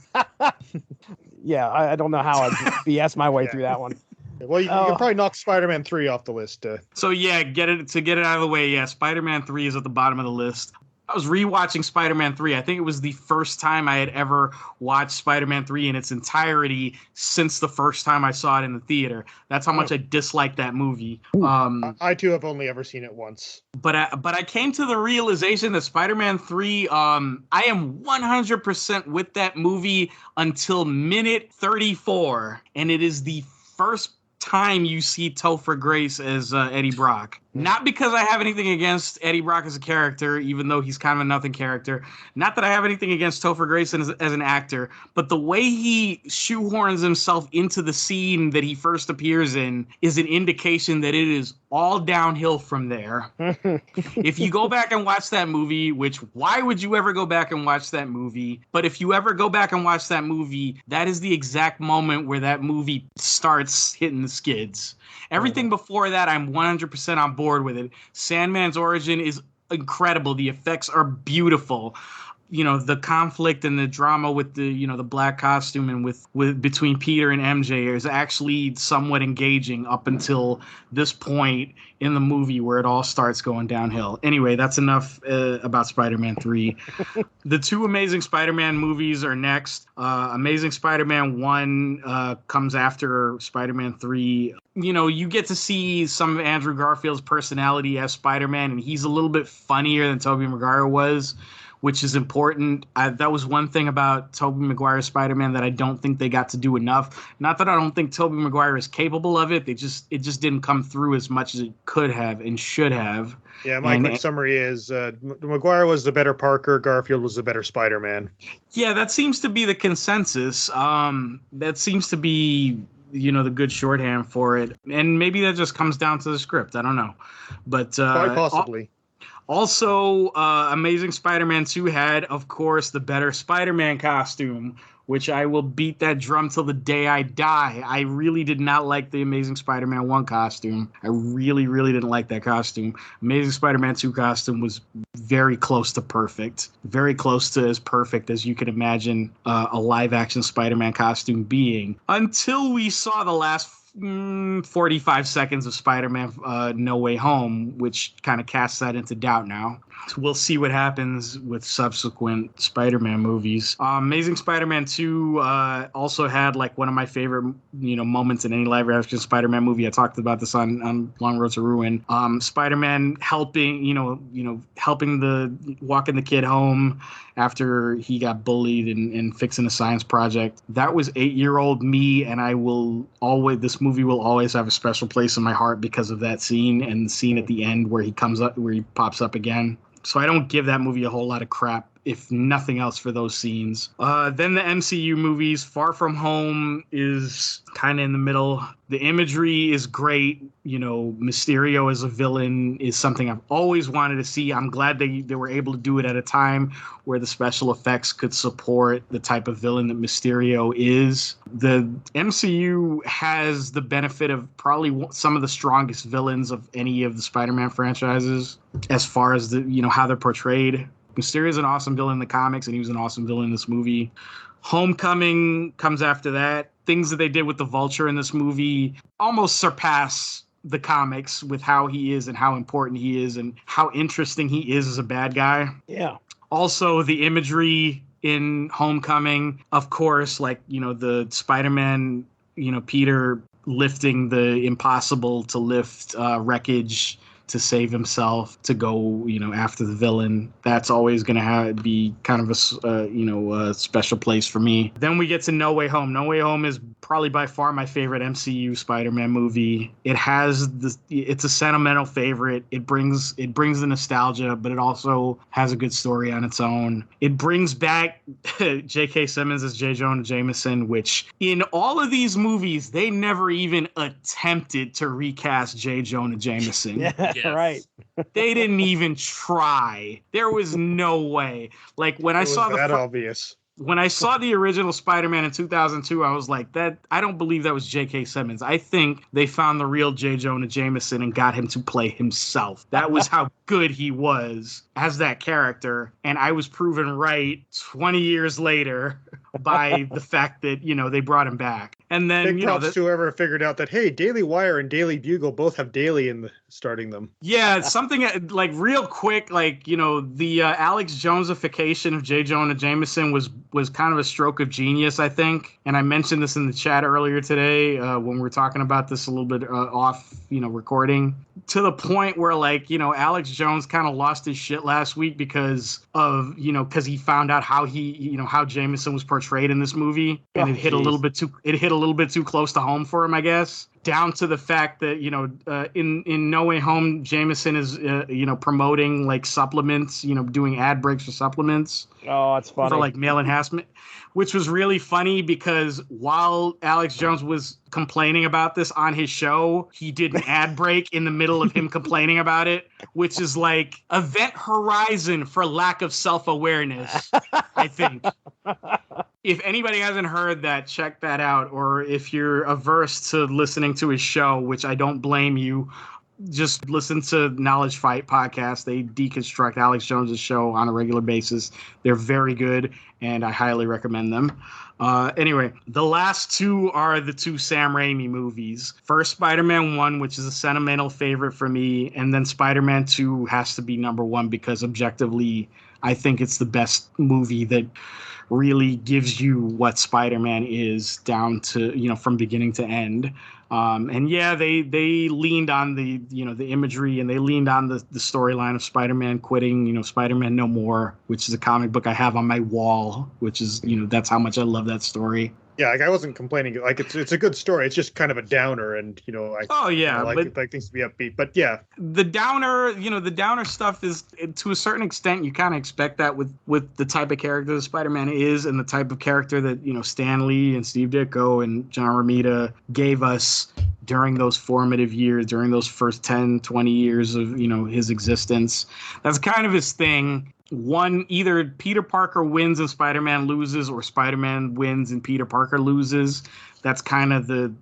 Yeah, I don't know how I'd BS my way through that one. Well, you can probably knock Spider-Man 3 off the list. So yeah, get it out of the way. Yeah, Spider-Man 3 is at the bottom of the list. I was rewatching Spider-Man 3. I think it was the first time I had ever watched Spider-Man 3 in its entirety since the first time I saw it in the theater. That's how much I disliked that movie. I too have only ever seen it once. But I came to the realization that Spider-Man 3, I am 100% with that movie until minute 34. And it is the first time you see Topher Grace as Eddie Brock. Not because I have anything against Eddie Brock as a character, even though he's kind of a nothing character. Not that I have anything against Topher Grace as an actor, but the way he shoehorns himself into the scene that he first appears in is an indication that it is all downhill from there. If you go back and watch that movie, which why would you ever go back and watch that movie? But if you ever go back and watch that movie, that is the exact moment where that movie starts hitting the skids. Everything before that, I'm 100% on board with it. Sandman's origin is incredible. The effects are beautiful. The conflict and the drama with the black costume and with between Peter and MJ is actually somewhat engaging up until this point in the movie where it all starts going downhill. Anyway, that's enough about Spider-Man 3. The two Amazing Spider-Man movies are next. Amazing Spider-Man 1 comes after Spider-Man 3. You get to see some of Andrew Garfield's personality as Spider-Man, and he's a little bit funnier than Tobey Maguire was, which is important. That was one thing about Tobey Maguire's Spider-Man that I don't think they got to do enough. Not that I don't think Tobey Maguire is capable of it. It just didn't come through as much as it could have and should have. Yeah, my quick summary is Maguire was the better Parker, Garfield was the better Spider-Man. Yeah, that seems to be the consensus. That seems to be the good shorthand for it. And maybe that just comes down to the script. I don't know. But quite possibly. Also, Amazing Spider-Man 2 had, of course, the better Spider-Man costume, which I will beat that drum till the day I die. I really did not like the Amazing Spider-Man 1 costume. I really, really didn't like that costume. Amazing Spider-Man 2 costume was very close to perfect. Very close to as perfect as you could imagine a live-action Spider-Man costume being. Until we saw the last 45 seconds of Spider-Man No Way Home, which kind of casts that into doubt now. We'll see what happens with subsequent Spider-Man movies. Amazing Spider-Man 2 also had like one of my favorite moments in any live action Spider-Man movie. I talked about this on Long Road to Ruin. Spider-Man helping walking the kid home after he got bullied and fixing a science project. That was 8-year-old me, and this movie will always have a special place in my heart because of that scene and the scene at the end where he pops up again. So I don't give that movie a whole lot of crap, if nothing else, for those scenes. Then the MCU movies, Far From Home is kind of in the middle. The imagery is great. Mysterio as a villain is something I've always wanted to see. I'm glad they were able to do it at a time where the special effects could support the type of villain that Mysterio is. The MCU has the benefit of probably some of the strongest villains of any of the Spider-Man franchises as far as how they're portrayed. Mysterio is an awesome villain in the comics, and he was an awesome villain in this movie. Homecoming comes after that. Things that they did with the Vulture in this movie almost surpass the comics with how he is and how important he is and how interesting he is as a bad guy. Yeah. Also, the imagery in Homecoming, of course, the Spider-Man, Peter lifting the impossible to lift wreckage to save himself, to go, after the villain. That's always going to be kind of a special place for me. Then we get to No Way Home. No Way Home is probably by far my favorite MCU Spider-Man movie. It's a sentimental favorite. It brings the nostalgia, but it also has a good story on its own. It brings back J.K. Simmons as J. Jonah Jameson, which in all of these movies, they never even attempted to recast J. Jonah Jameson. Yeah, Yes. right. They didn't even try. There was no way. Like when I saw obvious. When I saw the original Spider-Man in 2002, I was like, I don't believe that was J.K. Simmons. I think they found the real J. Jonah Jameson and got him to play himself. That was how good he was as that character. And I was proven right 20 years later by the fact that, they brought him back. And then, big props to whoever figured out that, hey, Daily Wire and Daily Bugle both have Daily starting them. Yeah, something like real quick, the Alex Jonesification of J. Jonah Jameson was kind of a stroke of genius, I think. And I mentioned this in the chat earlier today when we were talking about this a little bit off, recording. To the point where, Alex Jones kind of lost his shit last week because he found out how how Jameson was portrayed in this movie, and it hit a little bit too close to home for him, I guess. Down to the fact that in No Way Home, Jameson is promoting supplements, doing ad breaks for supplements. Oh, that's funny. For male enhancement, which was really funny because while Alex Jones was complaining about this on his show, he did an ad break in the middle of him complaining about it, which is like Event Horizon for lack of self-awareness, I think. If anybody hasn't heard that, check that out. Or if you're averse to listening to his show, which I don't blame you, just listen to Knowledge Fight podcast. They deconstruct Alex Jones's show on a regular basis. They're very good, and I highly recommend them. Anyway, the last two are the two Sam Raimi movies. First, Spider-Man 1, which is a sentimental favorite for me, and then Spider-Man 2 has to be number one because objectively, I think it's the best movie that really gives you what Spider-Man is down to, from beginning to end. And yeah, they leaned on the imagery, and they leaned on the storyline of Spider-Man quitting, Spider-Man No More, which is a comic book I have on my wall, which is, that's how much I love that story. Yeah, I wasn't complaining. It's a good story. It's just kind of a downer, and I like things to be upbeat. But yeah, the downer stuff is, to a certain extent, you kind of expect that with the type of character that Spider-Man is, and the type of character that Stan Lee and Steve Ditko and John Romita gave us during those formative years, during those first 10, 20 years of his existence. That's kind of his thing. One, either Peter Parker wins and Spider-Man loses, or Spider-Man wins and Peter Parker loses. That's kind of the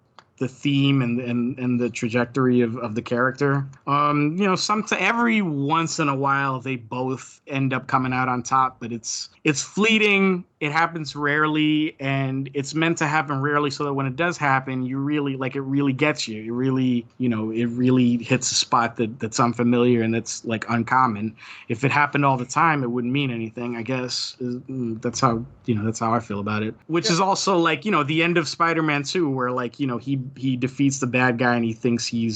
theme and the trajectory of the character. Every once in a while they both end up coming out on top, but it's fleeting. It happens rarely, and it's meant to happen rarely so that when it does happen, you really it really gets you. It really, it really hits a spot that's unfamiliar and that's uncommon. If it happened all the time, it wouldn't mean anything, I guess. That's how I feel about it. Which is also the end of Spider-Man 2, where he defeats the bad guy and he thinks he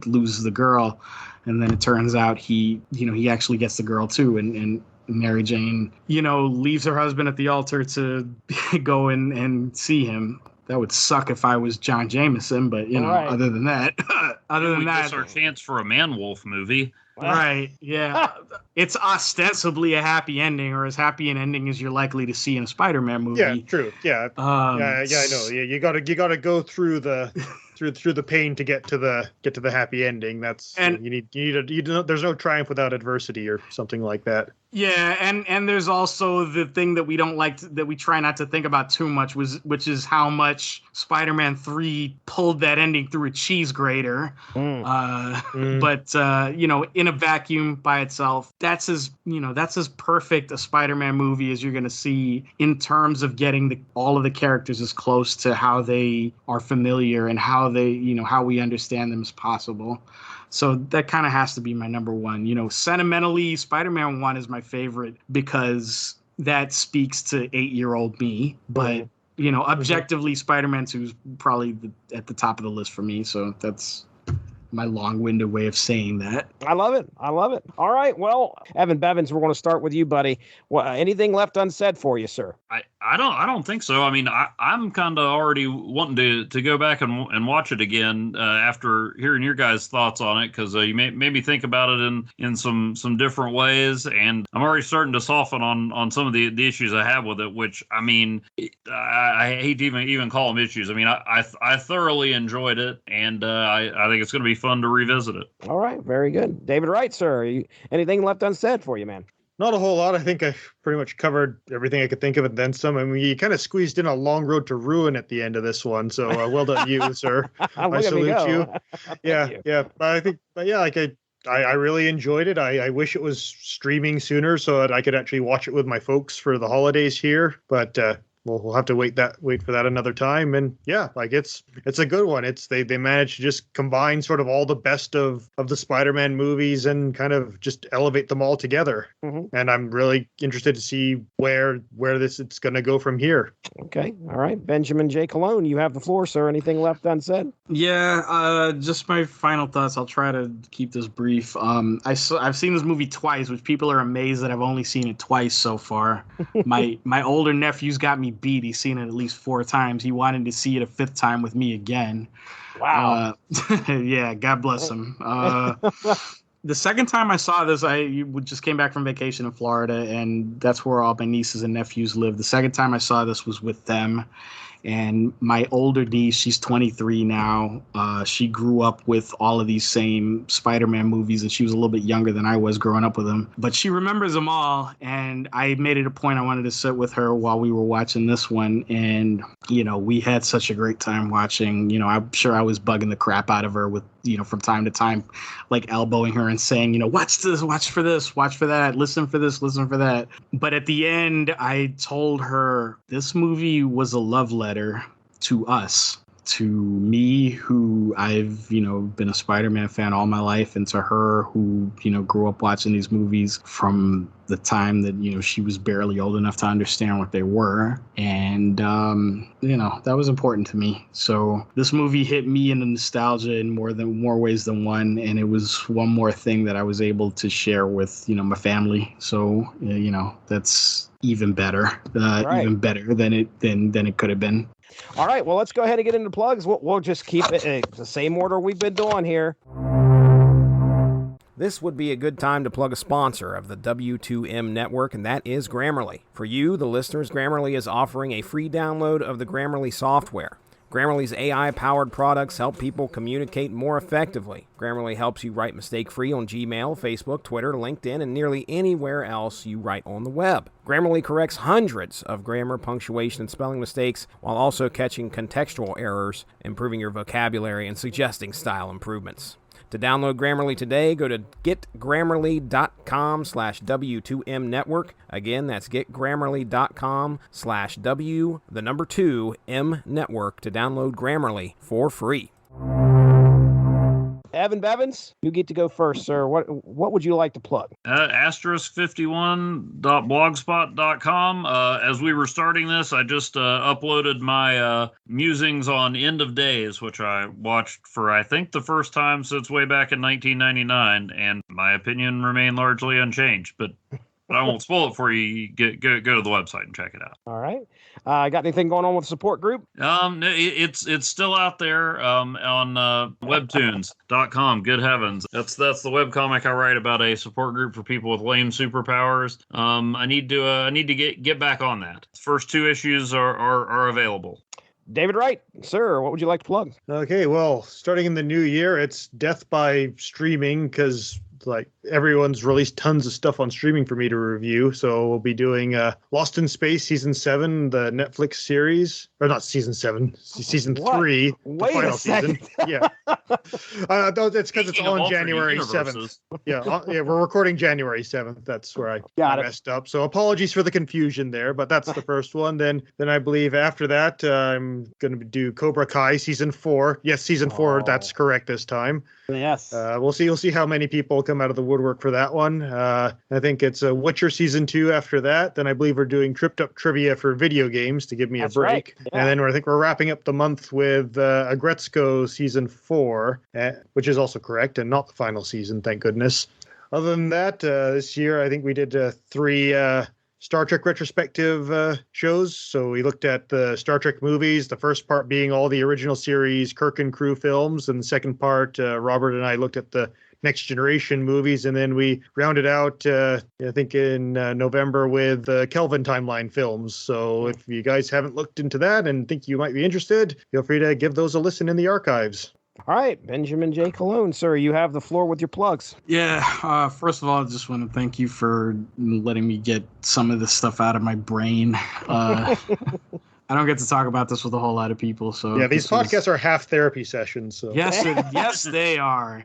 loses the girl, and then it turns out he actually gets the girl too, and Mary Jane, leaves her husband at the altar to go and see him. That would suck if I was John Jameson, but right. Other than that, we miss our chance for a Man-Wolf movie. Right, yeah. It's ostensibly a happy ending, or as happy an ending as you're likely to see in a Spider-Man movie. Yeah, true. Yeah, I know. Yeah, you gotta go through the through the pain to get to the happy ending. That's there's no triumph without adversity, or something like that. Yeah, and there's also the thing that we don't like that we try not to think about too much, which is how much Spider-Man 3 pulled that ending through a cheese grater. But in a vacuum by itself, that's as perfect a Spider-Man movie as you're going to see in terms of getting all of the characters as close to how they are familiar and how how we understand them as possible. So that kind of has to be my number one. Sentimentally, Spider-Man 1 is my favorite because that speaks to 8-year-old me. But, objectively, Spider-Man 2 is probably at the top of the list for me. So that's my long-winded way of saying that. I love it. I love it. All right. Well, Evan Bevins, we're going to start with you, buddy. Anything left unsaid for you, sir? I don't think so. I mean, I'm kind of already wanting to go back and watch it again after hearing your guys' thoughts on it, because you made me think about it in some different ways, and I'm already starting to soften on some of the issues I have with it. Which, I mean, I hate to even call them issues. I mean, I thoroughly enjoyed it, and I think it's going to be fun to revisit it. All right, very good. David Wright, sir. Anything left unsaid for you, man? Not a whole lot. I think I pretty much covered everything I could think of, and then some. I mean, you kind of squeezed in a long road to ruin at the end of this one. So well done, you, sir. I salute you. Yeah, yeah. But I think, like I really enjoyed it. I wish it was streaming sooner so that I could actually watch it with my folks for the holidays here. But we'll have to wait for that another time. And yeah, like it's a good one. They managed to just combine sort of all the best of the Spider-Man movies and kind of just elevate them all together. Mm-hmm. And I'm really interested to see where it's going to go from here. Okay. All right. Benjamin J. Cologne, you have the floor, sir. Anything left unsaid? Yeah, just my final thoughts. I'll try to keep this brief. I've seen this movie twice, which people are amazed that I've only seen it twice so far. My older nephew's got me beat. He's seen it at least 4 times. He wanted to see it a 5th time with me again. Wow. Yeah, God bless him. The second time I saw this, I just came back from vacation in Florida, and that's where all my nieces and nephews live. The second time I saw this was with them. And my older niece, she's 23 now. She grew up with all of these same Spider-Man movies, and she was a little bit younger than I was growing up with them. But she remembers them all, and I made it a point I wanted to sit with her while we were watching this one. And, we had such a great time watching. I'm sure I was bugging the crap out of her with, from time to time, like elbowing her and saying, watch this, watch for this, watch for that, listen for this, listen for that. But at the end, I told her this movie was a love letter to us, to me, who I've, been a Spider-Man fan all my life, and to her who, grew up watching these movies from the time that, she was barely old enough to understand what they were. And, that was important to me. So this movie hit me in the nostalgia in more ways than one. And it was one more thing that I was able to share with, my family. So, that's even better, right. Even better than it could have been. All right, well, let's go ahead and get into plugs. We'll just keep it the same order we've been doing here. This would be a good time to plug a sponsor of the W2M network, and that is Grammarly. For you, the listeners, Grammarly is offering a free download of the Grammarly software. Grammarly's AI-powered products help people communicate more effectively. Grammarly helps you write mistake-free on Gmail, Facebook, Twitter, LinkedIn, and nearly anywhere else you write on the web. Grammarly corrects hundreds of grammar, punctuation, and spelling mistakes while also catching contextual errors, improving your vocabulary, and suggesting style improvements. To download Grammarly today, go to getgrammarly.com/W2M network. Again, that's getgrammarly.com/W2M network to download Grammarly for free. Evan Bevins, you get to go first, sir. What would you like to plug? Asterisk51.blogspot.com. As we were starting this, I just uploaded my musings on End of Days, which I watched for, I think, the first time since way back in 1999, and my opinion remained largely unchanged. But I won't spoil it for you. Go to the website and check it out. All right. Got anything going on with the support group? It's still out there on webtoons.com. Good heavens. That's the webcomic I write about a support group for people with lame superpowers. I need to get back on that. The first 2 issues are available. David Wright, sir, what would you like to plug? Okay, well, starting in the new year, it's death by streaming, because everyone's released tons of stuff on streaming for me to review. So we'll be doing Lost in Space Season 7, the Netflix series. Or not Season 7, Season 3, the final season. Yeah. It's because it's on January 7th. Yeah, we're recording January 7th. That's where I messed up. So apologies for the confusion there, but that's the first one. Then I believe after that, I'm going to do Cobra Kai Season 4. Yes, Season 4, that's correct this time. Yes. We'll see how many people come out of the woodwork for that one. I think it's Witcher Season 2 after that. Then I believe we're doing Tripped Up Trivia for video games to give me a break. Right. Yeah. And then I think we're wrapping up the month with Agretzko Season 4, which is also correct, and not the final season, thank goodness. Other than that, this year I think we did 3 Star Trek retrospective shows. So we looked at the Star Trek movies, the first part being all the original series Kirk and crew films, and the second part, Robert and I looked at the Next Generation movies, and then we rounded out, I think in November with Kelvin Timeline films. So if you guys haven't looked into that and think you might be interested, feel free to give those a listen in the archives. All right, Benjamin J. Cologne, sir, you have the floor with your plugs. Yeah, first of all, I just want to thank you for letting me get some of this stuff out of my brain. I don't get to talk about this with a whole lot of people, so yeah, these podcasts are half therapy sessions. So yes, they are.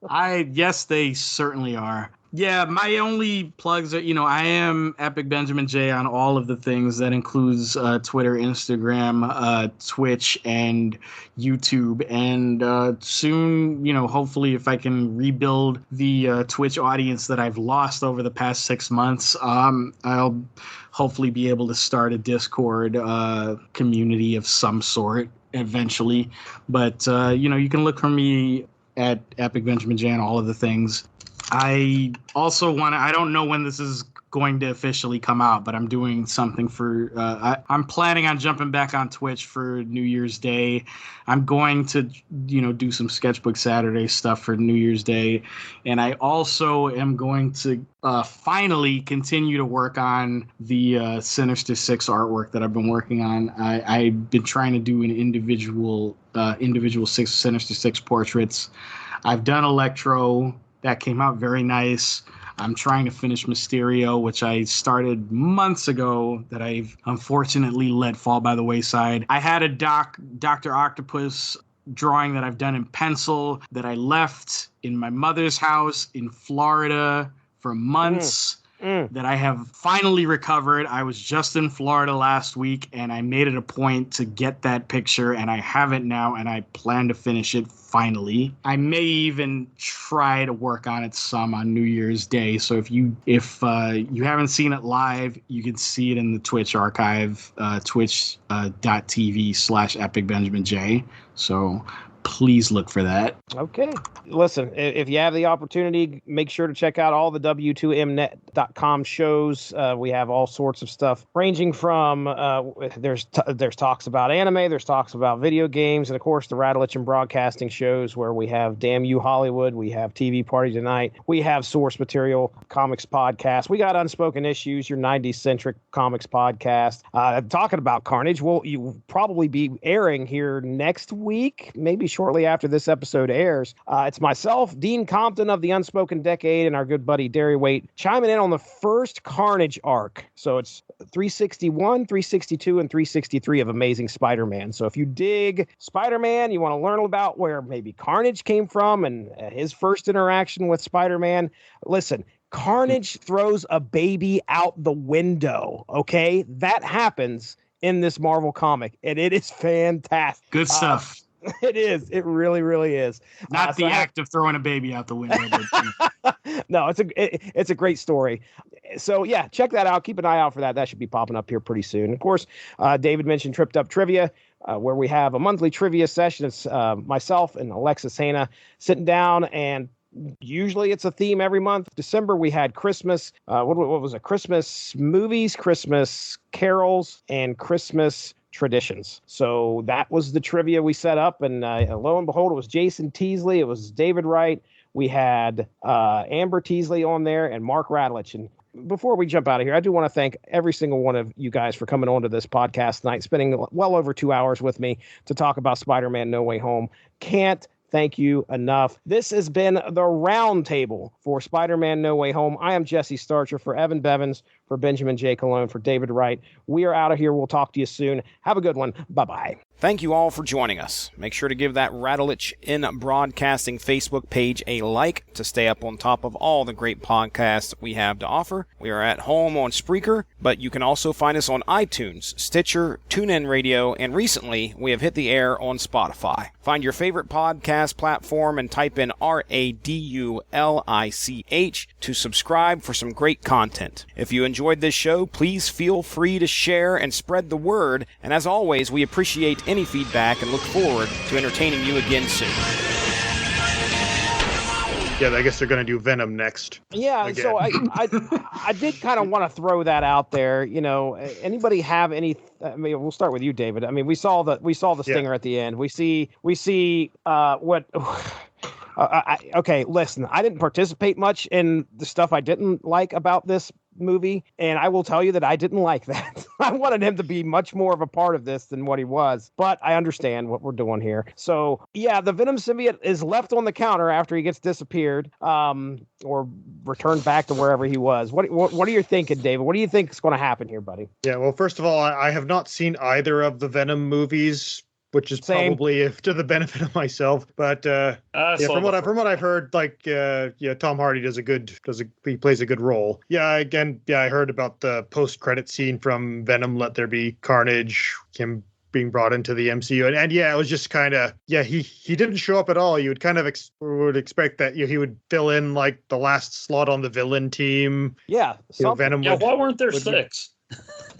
Yes, they certainly are. Yeah, my only plugs are, I am Epic Benjamin J on all of the things. That includes Twitter, Instagram, Twitch, and YouTube. And soon, hopefully if I can rebuild the Twitch audience that I've lost over the past 6 months, I'll hopefully be able to start a Discord community of some sort eventually. But, you can look for me at Epic Benjamin J on all of the things. I also I don't know when this is going to officially come out, but I'm doing something for, I'm planning on jumping back on Twitch for New Year's Day. I'm going to, do some Sketchbook Saturday stuff for New Year's Day. And I also am going to finally continue to work on the Sinister Six artwork that I've been working on. I've been trying to do an individual Sinister Six portraits. I've done Electro. That came out very nice. I'm trying to finish Mysterio, which I started months ago that I've unfortunately let fall by the wayside. I had a Dr. Octopus drawing that I've done in pencil that I left in my mother's house in Florida for months. That I have finally recovered. I was just in Florida last week, and I made it a point to get that picture, and I have it now, and I plan to finish it finally. I may even try to work on it some on New Year's Day. So if you haven't seen it live, you can see it in the Twitch archive, twitch.tv/epicbenjaminj. So please look for that. Okay. Listen, if you have the opportunity, make sure to check out all the W2Mnet.com shows. We have all sorts of stuff ranging from there's talks about anime, there's talks about video games, and of course the Radulich and Broadcasting shows where we have Damn You Hollywood, we have TV Party Tonight, we have Source Material Comics Podcast, we got Unspoken Issues, your 90s centric comics podcast. Talking about Carnage, you'll probably be airing here next week, maybe shortly after this episode airs. It's myself, Dean Compton of the Unspoken Decade, and our good buddy Derry Waite chiming in on the first Carnage arc. So it's 361, 362, and 363 of Amazing Spider-Man. So if you dig Spider-Man, you want to learn about where maybe Carnage came from and his first interaction with Spider-Man, listen, Carnage throws a baby out the window, okay? That happens in this Marvel comic, and it is fantastic. Good stuff. It is. It really, really is. Not the act of throwing a baby out the window. But no, it's a great story. So yeah, check that out. Keep an eye out for that. That should be popping up here pretty soon. Of course, David mentioned Tripped Up Trivia, where we have a monthly trivia session. It's myself and Alexis Hana sitting down, and usually it's a theme every month. December we had Christmas. What was it? Christmas movies, Christmas carols, and Christmas traditions. So that was the trivia we set up, and lo and behold, it was Jason Teasley, it was David Wright, we had Amber Teasley on there, and Mark Radulich. And before we jump out of here, I do want to thank every single one of you guys for coming on to this podcast tonight, spending well over 2 hours with me to talk about Spider-Man No Way Home. Can't thank you enough. This has been the Roundtable for Spider-Man No Way Home. I am Jesse Starcher for Evan Bevins, for Benjamin J. Cologne, for David Wright. We are out of here. We'll talk to you soon. Have a good one. Bye-bye. Thank you all for joining us. Make sure to give that Rattlich in Broadcasting Facebook page a like to stay up on top of all the great podcasts we have to offer. We are at home on Spreaker, but you can also find us on iTunes, Stitcher, TuneIn Radio, and recently we have hit the air on Spotify. Find your favorite podcast platform and type in RADULICH to subscribe for some great content. If you enjoyed this show, please feel free to share and spread the word, and as always, we appreciate any feedback and look forward to entertaining you again soon. Yeah, I guess they're going to do Venom next. Yeah, again. So I did kind of want to throw that out there. You know, anybody have any? I mean, we'll start with you, David. I mean, we saw the stinger at the end. We see what. Okay, listen. I didn't participate much in the stuff I didn't like about this movie, and I will tell you that I didn't like that. I wanted him to be much more of a part of this than what he was, but I understand what we're doing here. So yeah, the Venom symbiote is left on the counter after he gets disappeared, or returned back to wherever he was. What are you thinking, David? What do you think is going to happen here, buddy? Yeah, well, first of all, I have not seen either of the Venom movies, which is Same. probably to the benefit of myself. But from what I've heard, like Tom Hardy he plays a good role. I heard about the post-credit scene from Venom: Let There Be Carnage, him being brought into the MCU, and it was just kind of he didn't show up at all. You would kind of would expect that he would fill in like the last slot on the villain team. Yeah, Venom. Yeah, why weren't there six?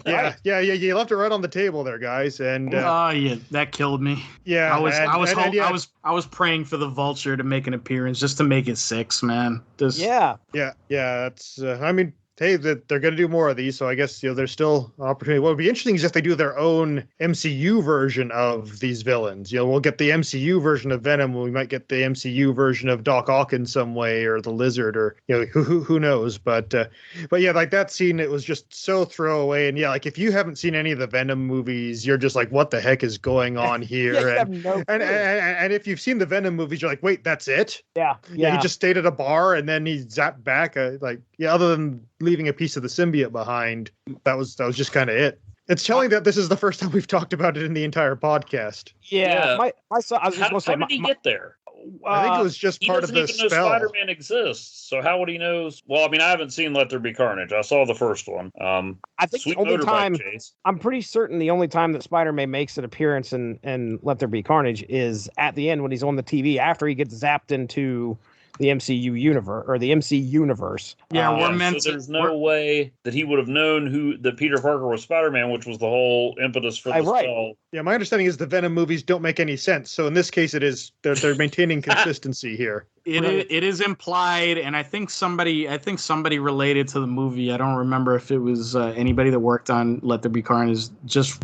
Yeah. You left it right on the table there, guys. And that killed me. Yeah, I was praying for the Vulture to make an appearance just to make it 6, man. Yeah. That's I mean, hey, that they're going to do more of these, so I guess there's still opportunity. What would be interesting is if they do their own MCU version of these villains. We'll get the MCU version of Venom. We might get the MCU version of Doc Ock in some way, or the Lizard, or who knows. But yeah, like that scene, it was just so throwaway. And yeah, like if you haven't seen any of the Venom movies, you're just like, what the heck is going on here? And if you've seen the Venom movies, you're like, wait, that's it? Yeah. He just stayed at a bar and then he zapped back. Other than leaving a piece of the symbiote behind, that was just kind of it. It's telling that this is the first time we've talked about it in the entire podcast. Yeah. My son, I was just going to say, how did he get there? I think it was just part of the spell. He doesn't even know Spider-Man exists, so how would he know? Well, I mean, I haven't seen Let There Be Carnage. I saw the first one. I think the only time, I'm pretty certain the only time that Spider-Man makes an appearance in Let There Be Carnage is at the end when he's on the TV after he gets zapped into the MCU universe or the MC universe. There's no way that he would have known that Peter Parker was Spider-Man, which was the whole impetus for the spell. Yeah, my understanding is the Venom movies don't make any sense. So in this case, it is they're maintaining consistency here. It is implied, and I think somebody related to the movie. I don't remember if it was anybody that worked on Let There Be Carnage just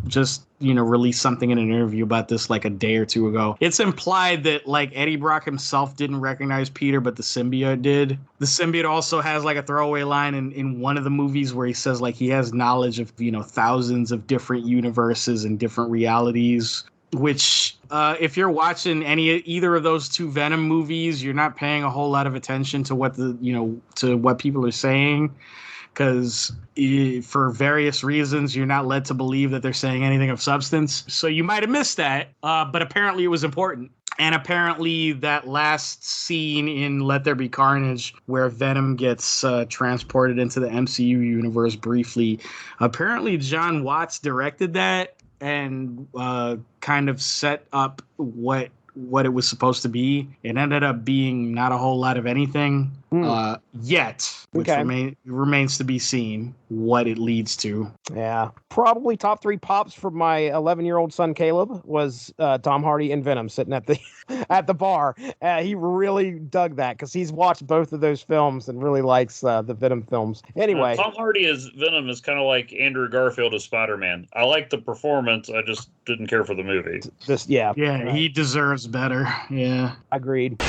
released something in an interview about this like a day or two ago. It's implied that like Eddie Brock himself didn't recognize Peter, but the symbiote did. The symbiote also has like a throwaway line in one of the movies where he says like he has knowledge of thousands of different universes and different realities. Which, if you're watching either of those two Venom movies, you're not paying a whole lot of attention to what to what people are saying, because for various reasons, you're not led to believe that they're saying anything of substance. So you might have missed that, but apparently it was important. And apparently that last scene in Let There Be Carnage where Venom gets transported into the MCU universe briefly, apparently John Watts directed that and kind of set up what it was supposed to be. It ended up being not a whole lot of anything yet, which remains to be seen what it leads to. Yeah. Probably top 3 pops for my 11-year-old son Caleb was Tom Hardy and Venom sitting at the bar. He really dug that because he's watched both of those films and really likes the Venom films. Anyway, Tom Hardy as Venom is kind of like Andrew Garfield as Spider-Man. I like the performance, I just didn't care for the movie. He deserves better. Yeah, agreed.